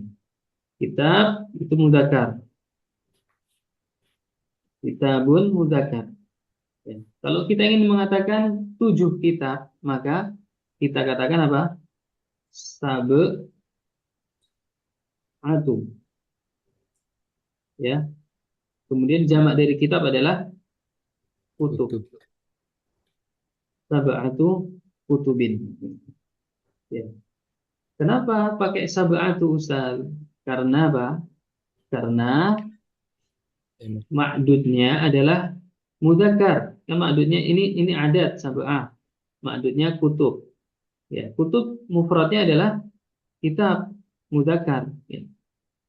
Kitab itu mudzakkar. Kitabun mudzakkar. Ya. Kalau kita ingin mengatakan 7 kitab, maka kita katakan apa? Sab'atu. Ya. Kemudian jamak dari kitab adalah kutub. Kutub. Sab'atu kutubin. Ya. Kenapa pakai sab'atu, Ustaz? Karena apa? Karena ma'dudnya adalah mudzakkar. Nah, ma'dudnya ini adat sab'ah. Ma'dudnya kutub. Ya, kutub mufradnya adalah kitab mudzakkar. Ya.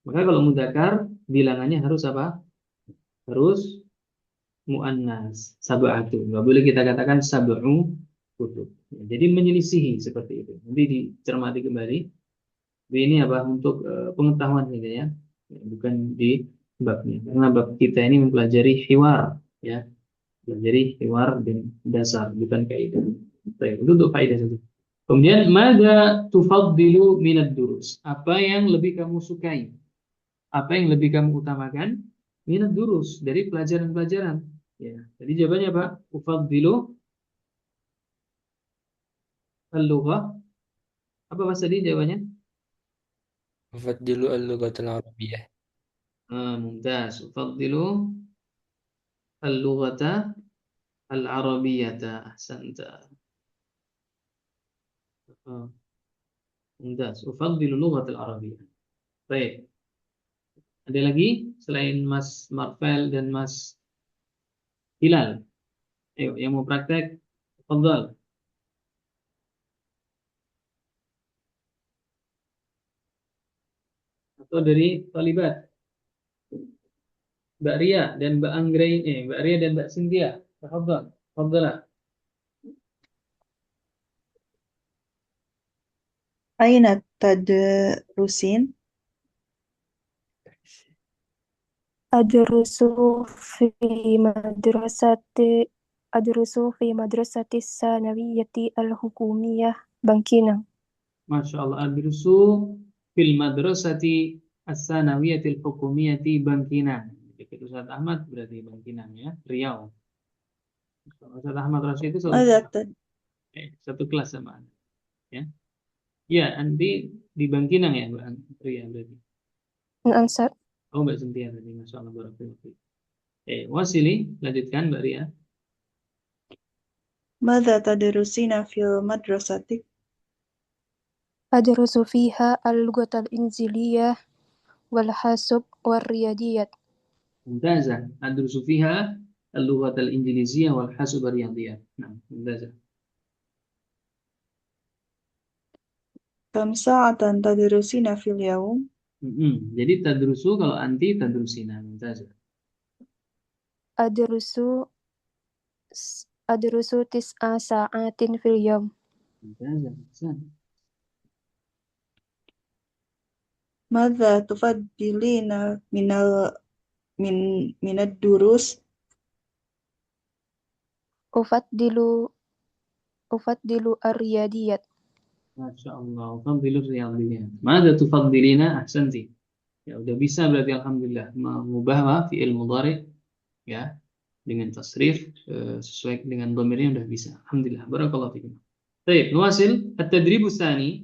Maka kalau mudzakkar bilangannya harus apa? Harus muannas, sab'atu. Enggak boleh kita katakan sab'u kutub. Ya, jadi menyelisihi seperti itu. Nanti dicermati kembali. Ini apa untuk pengetahuan saja ya. Ya, bukan di babnya. Karena bab kita ini mempelajari hiwar, ya. Mempelajari hiwar dan dasar, bukan kaidah. Baik, itu untuk faedah saja. Kemudian, madza tufaddilu minad durus? Apa yang lebih kamu sukai? Apa yang lebih kamu utamakan? Minad durus, dari pelajaran-pelajaran. Ya, jadi jawabannya apa? Ufaddilu al-lughah. Apa bahasa tadi jawabannya? Ufaddilu al-lughatal arabiyyah. Mumtaz. Ufaddilu al-lughata al-arabiyyata. Ahsanta. Mumtaz. Ufaddilu lughatal arabiyyah. Baik. Ada lagi selain Mas Marvel dan Mas Hilal? Ayo, yang mau praktek, tafadhal. Atau dari Talibat, Mbak Ria dan Mbak Anggrain, Mbak Ria dan Mbak Cynthia. Tafadhal, tafadhala. Aina tadrusin? أدرس في مدرسة أدرس في مدرسة الثانوية الحكومية بنكينا. Masya Allah. Adrusu fil madrasati as-sanawiyatil hukumiyati Bangkinan. Dekat Ustaz Ahmad berarti Bangkinan ya, Riau. Ustaz Ahmad Rasyid itu ماذا تد... satu kelas sama Anda. Ya. Ya, nanti di Bangkinang ya, Mbak Ria berarti. الأنصار. Oh, Mbak Cynthia tadi, Masya Allah, barakallahu. Wasili, lanjutkan Mbak Ria. ماذا تدرسين في المدرسة؟ أدرس فيها اللغة الإنجليزية والحاسب والرياضيات. Mumtazah. Adrusu fiha al-lughat al-injiliziyah wal hasub ar-riyadiyat. Nah, mumtazah. كم ساعة تدرسين في اليوم؟ Jadi tadrusu kalau anti tadrusina. Mumtazah. أدرس 9 ساعات في اليوم. Mumtazah. Ahsan. ماذا تفضلين من الدروس؟ أفضل الرياضيات. Masya Allah. Fadilur riyadiyat. Mada tufaddilina? Ahsanti. Ya, udah bisa berarti alhamdulillah mengubah fi'il mudhari ya dengan tasrif sesuai dengan dhamirnya udah bisa. Alhamdulillah. Barakallahu fikum. Baik, nuwasil at-tadribus tsani.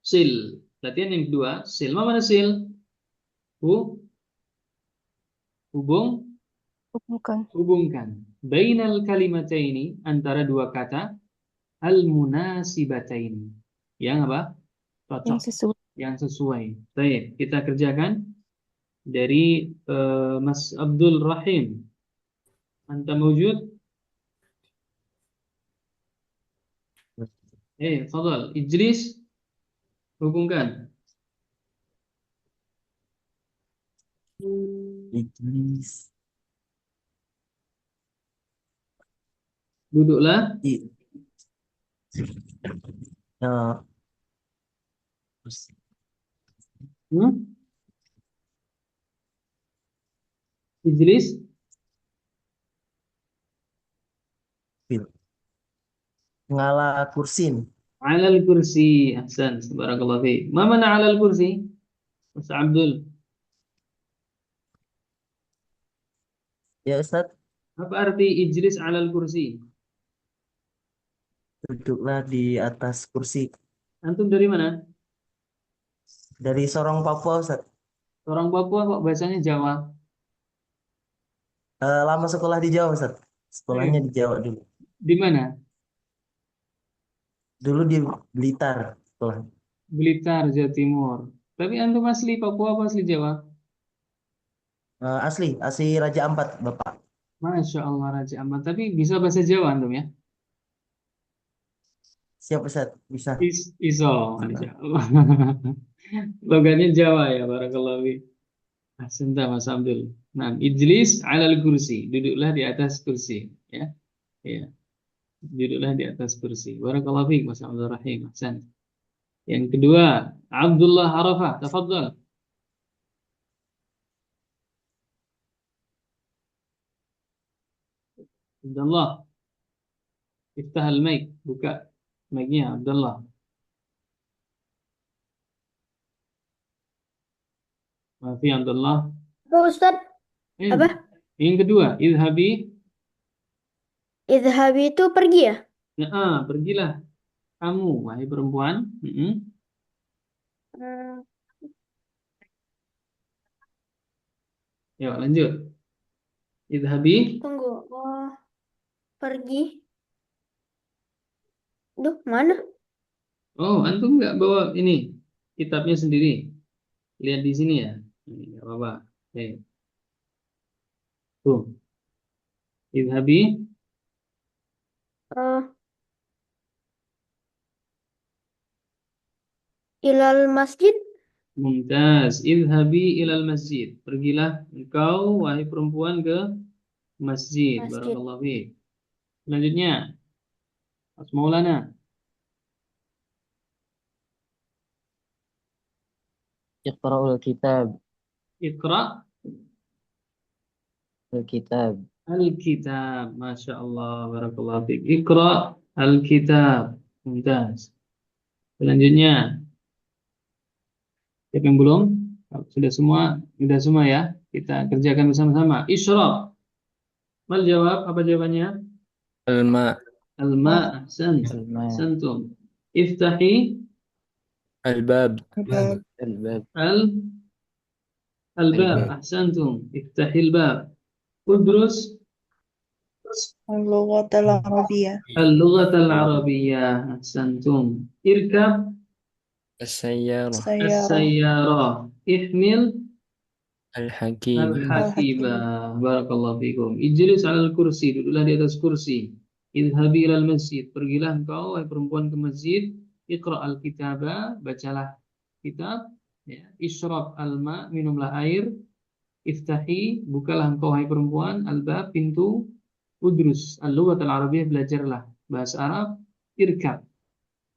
Sil. Latihan yang kedua, sil. Mana sil? Hubungkan. Bainal kalimataini, antara dua kata, al-munasibataini. Yang apa? Cocok. Yang sesuai. Baik, kita kerjakan dari Mas Abdul Rahim. Anta mawjud? Fadal. Ijlis. Hubungkan. Ijlis. Duduklah. Ijlis. Ngala kursin. Alal kursi. Ahsan. Barakallahu fiik. Ma mana alal kursi? Mas Abdul. Ya Ustaz, Apa arti ijlis alal kursi? duduklah di atas kursi. Antum dari mana? Dari Sorong, Papua Ustaz. Orang Papua kok bahasanya Jawa? Lama sekolah di Jawa Ustaz. Sekolahnya di Jawa dulu. Di mana? Dulu di Blitar sekolah. Blitar, Jawa Timur. Tapi antum asli Papua apa asli Jawa? Asli Raja Ampat, Bapak. Masya Allah Raja Ahmad. Tapi bisa bahasa Jawa antum ya? Siap Ustaz, bisa. Iso, Masya Allah. Logatnya Jawa ya, barakallahu fiik. Sebentar Mas Abdul. Nah, ijlis alal kursi. Duduklah di atas kursi. Ya. Ya. Duduklah di atas kursi. Barakallahu fiik Mas Abdul Rahim. Ahsan. Yang kedua, Abdullah Arafah. Tafadhal. Abdullah. Iftah al-mic. Buka mic-nya Abdullah. Mafi Abdullah. Apa Ustaz? Apa? Yang kedua, idhabi. Idhabi itu pergi ya? Pergilah. Kamu, wahai perempuan. Yuk, lanjut. Idhabi. Tunggu. Pergi. Duh, mana? Oh, antum nggak bawa ini kitabnya sendiri? Lihat di sini ya. Ini nggak apa-apa. Tuh. Idhabi. Ilal masjid. Mumtaz. Idhabi ilal masjid. Pergilah engkau, wahai perempuan, ke masjid. Barakallahu fiik. Selanjutnya, Mas Maulana. Iqra'ul kitab. Iqra. Al-kitab. Al-kitab. Masya Allah. Barakallahu fiik. Iqra al-kitab. Mumtaz. Selanjutnya, siapa yang belum? Sudah semua ya. Kita kerjakan bersama-sama. Isyraq. Mal jawab? Apa jawabannya? Al-ma. Al-ma. Ahsantum. Iftahi. Al-bab. Al-bab. Al-bab. Ahsantum. Iftahi al-bab. Udrus. اللغة العربية. اللغة العربية. أحسنتم. اركب السيارة. السيارة. احمل الحكيم. الحكيبة. Barakallahu fikum. Ijlis alal kursi. Duduklah di atas kursi. Idhabi ilal masjid. Pergilah engkau, wahai perempuan, ke masjid. Iqra al-kitaba. Bacalah kitab. Ya. Isyrab al-ma. Minumlah air. Iftahi. Bukalah engkau, wahai perempuan. Al-bab. Pintu. Udrus al-lughat al-arabiyah. Belajarlah bahasa Arab. Irkab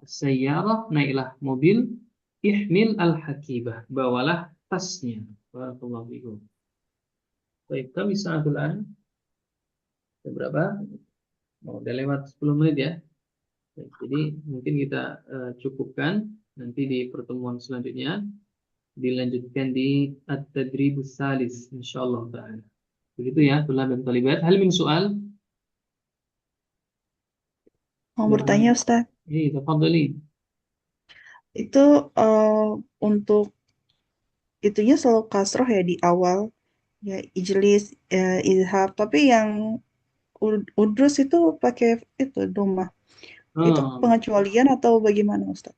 sayyarah. Naiklah mobil. Ihmil al-hakibah. Bawalah tasnya. Barakallahu fikum. Baik, kami sa'atul an. Berapa? Udah lewat 10 menit ya. Baik, jadi mungkin kita cukupkan. Nanti di pertemuan selanjutnya dilanjutkan di at-tadribus salis insyaallah ta'ala. Begitu ya, tulab dan talibat. Hal min soal? Mau bertanya Ustaz, Tafadhali. itu untuk itunya selalu kasroh ya di awal, ya ijlis, izhab, tapi yang udrus itu pakai itu domah. Itu Oh, pengecualian atau bagaimana Ustaz?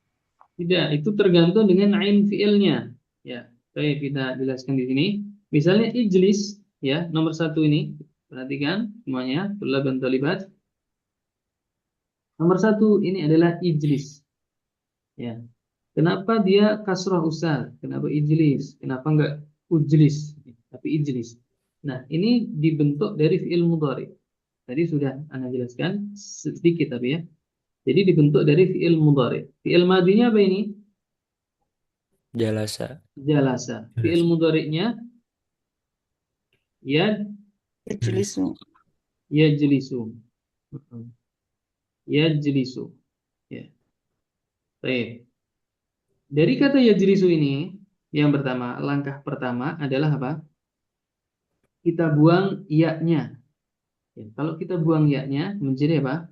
tidak, itu tergantung dengan ain fiilnya. Ya, baik kita jelaskan di sini. Misalnya ijlis, ya, nomor 1 ini. Perhatikan semuanya, tulab dan talibat. Nomor 1 ini adalah ijlis. Ya, kenapa dia kasrah usal? Kenapa ijlis? Kenapa enggak ujlis? Tapi ijlis. Nah, ini dibentuk dari fiil mudhari. Tadi sudah Anda jelaskan sedikit tapi ya. Jadi dibentuk dari fiil mudhari. Fiil madinya apa ini? Jalasa. Jalasa. Fiil mudhari'nya Ijlisu. yajlisu. Yajlisu. Ya. Baik. Dari kata yajlisu ini, yang pertama, langkah pertama adalah apa? Kita buang ya-nya. Ya, kalau kita buang ya-nya menjadi apa?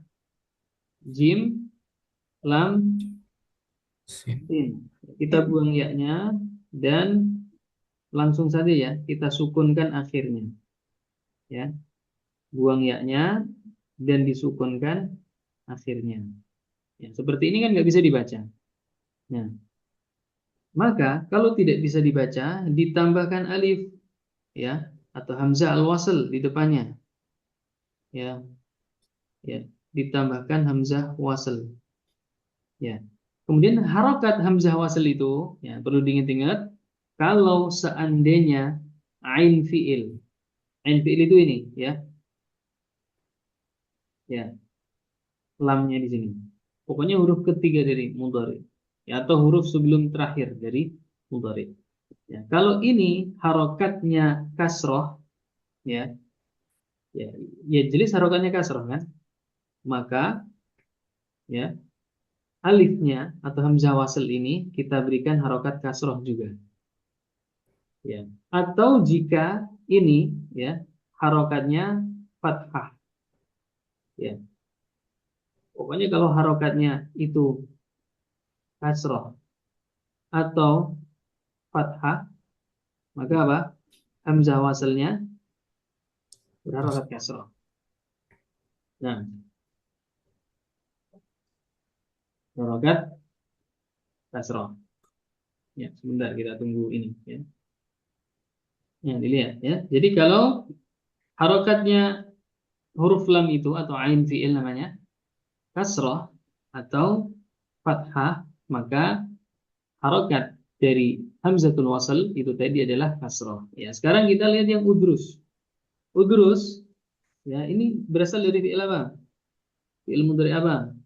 Jim, lam, Sin. sin. Kita buang ya-nya dan langsung saja ya, kita sukunkan akhirnya. Ya, buang ya-nya dan disukunkan akhirnya. Ya, seperti ini kan nggak bisa dibaca. Nah, maka kalau tidak bisa dibaca, ditambahkan alif, ya, atau hamzah al-wasl di depannya. Ya, ya, ditambahkan hamzah wasl. Ya. Kemudian harokat hamzah wasl itu, ya, perlu diingat-ingat kalau seandainya ain fiil. Ain fiil itu ini, ya. Ya, lamnya di sini. Pokoknya huruf ketiga dari mudhari, ya, atau huruf sebelum terakhir dari mudhari. Ya, kalau ini harokatnya kasroh, ya, ya, ya jelas harokatnya kasroh kan, maka ya alifnya atau hamzah wasl ini kita berikan harokat kasroh juga. Ya. Atau jika ini ya harokatnya fathah. Ya. Pokoknya kalau harokatnya itu kasroh atau fathah, maka apa? Hamzah waslnya berharokat kasroh. Nah, harokat kasroh. Ya, sebentar kita tunggu ini ya. Ya, dilihat ya. Jadi kalau harokatnya huruf lam itu atau ain fiil namanya kasroh atau fathah, maka harokat dari hamzatul wasl itu tadi adalah kasroh. Ya, sekarang kita lihat yang udrus. Udrus, ya, ini berasal dari fiil apa? Fiil mudhari apa?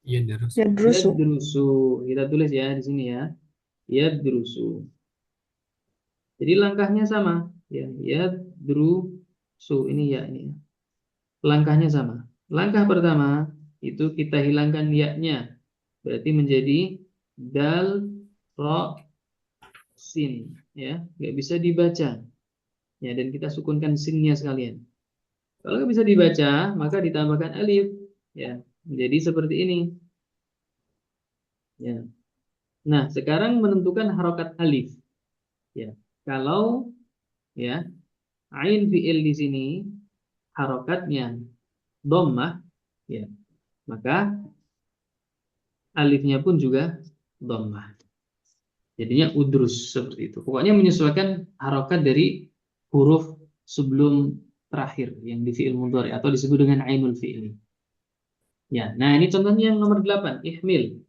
Yadrus. Yadrusu. Yadrusu. Kita tulis ya di sini ya. Yadrusu. Jadi langkahnya sama, ya. Yadrusu ini ya ini. Langkahnya sama. Langkah pertama itu kita hilangkan ya-nya. Berarti menjadi dal, ro, sin, ya, nggak bisa dibaca, ya, dan kita sukunkan sinnya sekalian. Kalau nggak bisa dibaca, maka ditambahkan alif, ya, menjadi seperti ini, ya. Nah, sekarang menentukan harokat alif, ya. Kalau ya ain fiil di sini harokatnya dhammah, ya, maka alifnya pun juga dhammah. Jadinya udrus seperti itu. Pokoknya menyesuaikan harokat dari huruf sebelum terakhir yang di fi'il mudhari atau disebut dengan ainul fi'il. Ya, nah ini contohnya yang nomor 8, ihmil.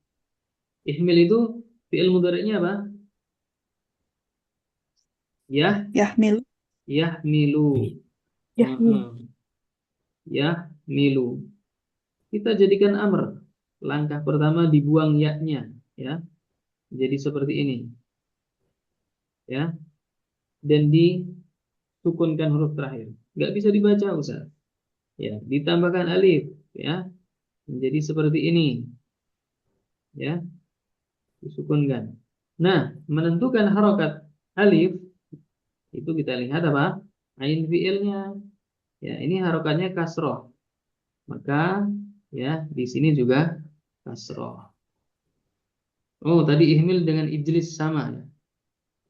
Ihmil itu fi'il mudhari'nya apa? Yahmil. Yahmilu. Yahmilu. Kita jadikan amr. Langkah pertama dibuang ya-nya, ya. Jadi seperti ini. Ya. Dan disukunkan huruf terakhir. Nggak bisa dibaca, Ustaz. Ya, ditambahkan alif, ya. Menjadi seperti ini. Ya. Disukunkan. Nah, menentukan harokat alif, itu kita lihat apa? Ain fiilnya. Ya, ini harokatnya kasroh. Maka ya di sini juga kasroh. Oh, tadi ihmil dengan ijlis sama ya.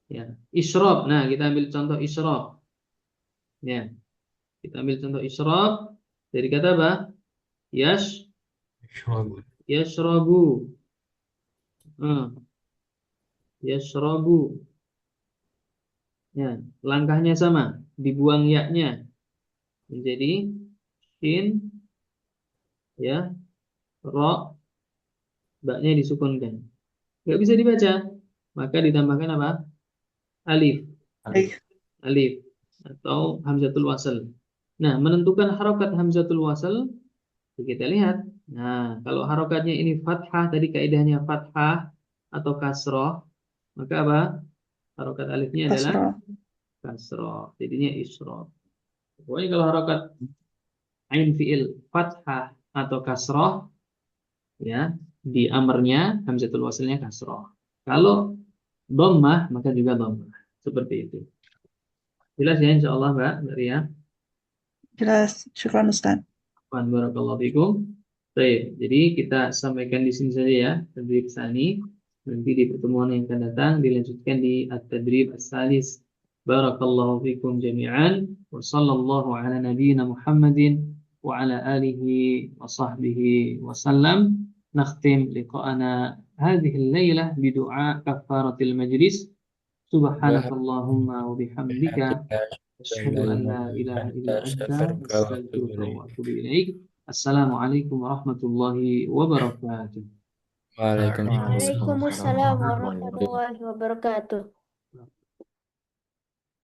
Ya, isyrab. Nah, kita ambil contoh isyrab. Ya, kita ambil contoh isyrab dari kata apa? Yashrabun. Yashrabu. Yashrabu. Ya, langkahnya sama, dibuang ya-nya menjadi shin, ya, ro, ba-nya disukunkan. Nggak bisa dibaca, maka ditambahkan apa? Alif, Alif. alif atau hamzatul wasl. Nah, menentukan harokat hamzatul wasl kita lihat. Nah, kalau harokatnya ini fathah, tadi kaidahnya fathah atau kasroh, maka apa? Harokat alifnya adalah Kasroh. kasroh, jadinya isroh. Pokoknya kalau harokat ain fiil fathah atau kasroh, ya di amarnya hamzatul waslnya kasroh. Kalau dhammah maka juga dhammah. Seperti itu. Jelas ya insyaallah Mbak Ria. Jelas. Syukran Ustaz. Barakallahu fikum. Baik, jadi kita sampaikan di sini saja ya, tadrib tsani. Nanti di pertemuan yang akan datang dilanjutkan di at-tadrib as-salis. Barakallahu fikum jami'an wa sallallahu ala nabiyyina Muhammadin wa ala alihi wa sahbihi wa sallam. Nakhtim liqa'ana hadhihi al-lailah bi du'a kafaratil majlis. Subhanakallahumma wa bihamdika asyhadu an la ilaha illa anta astaghfiruka wa atubu ilaik. Assalamualaikum warahmatullahi wabarakatuh. Waalaikumsalam. Waalaikumsalam warahmatullahi wabarakatuh.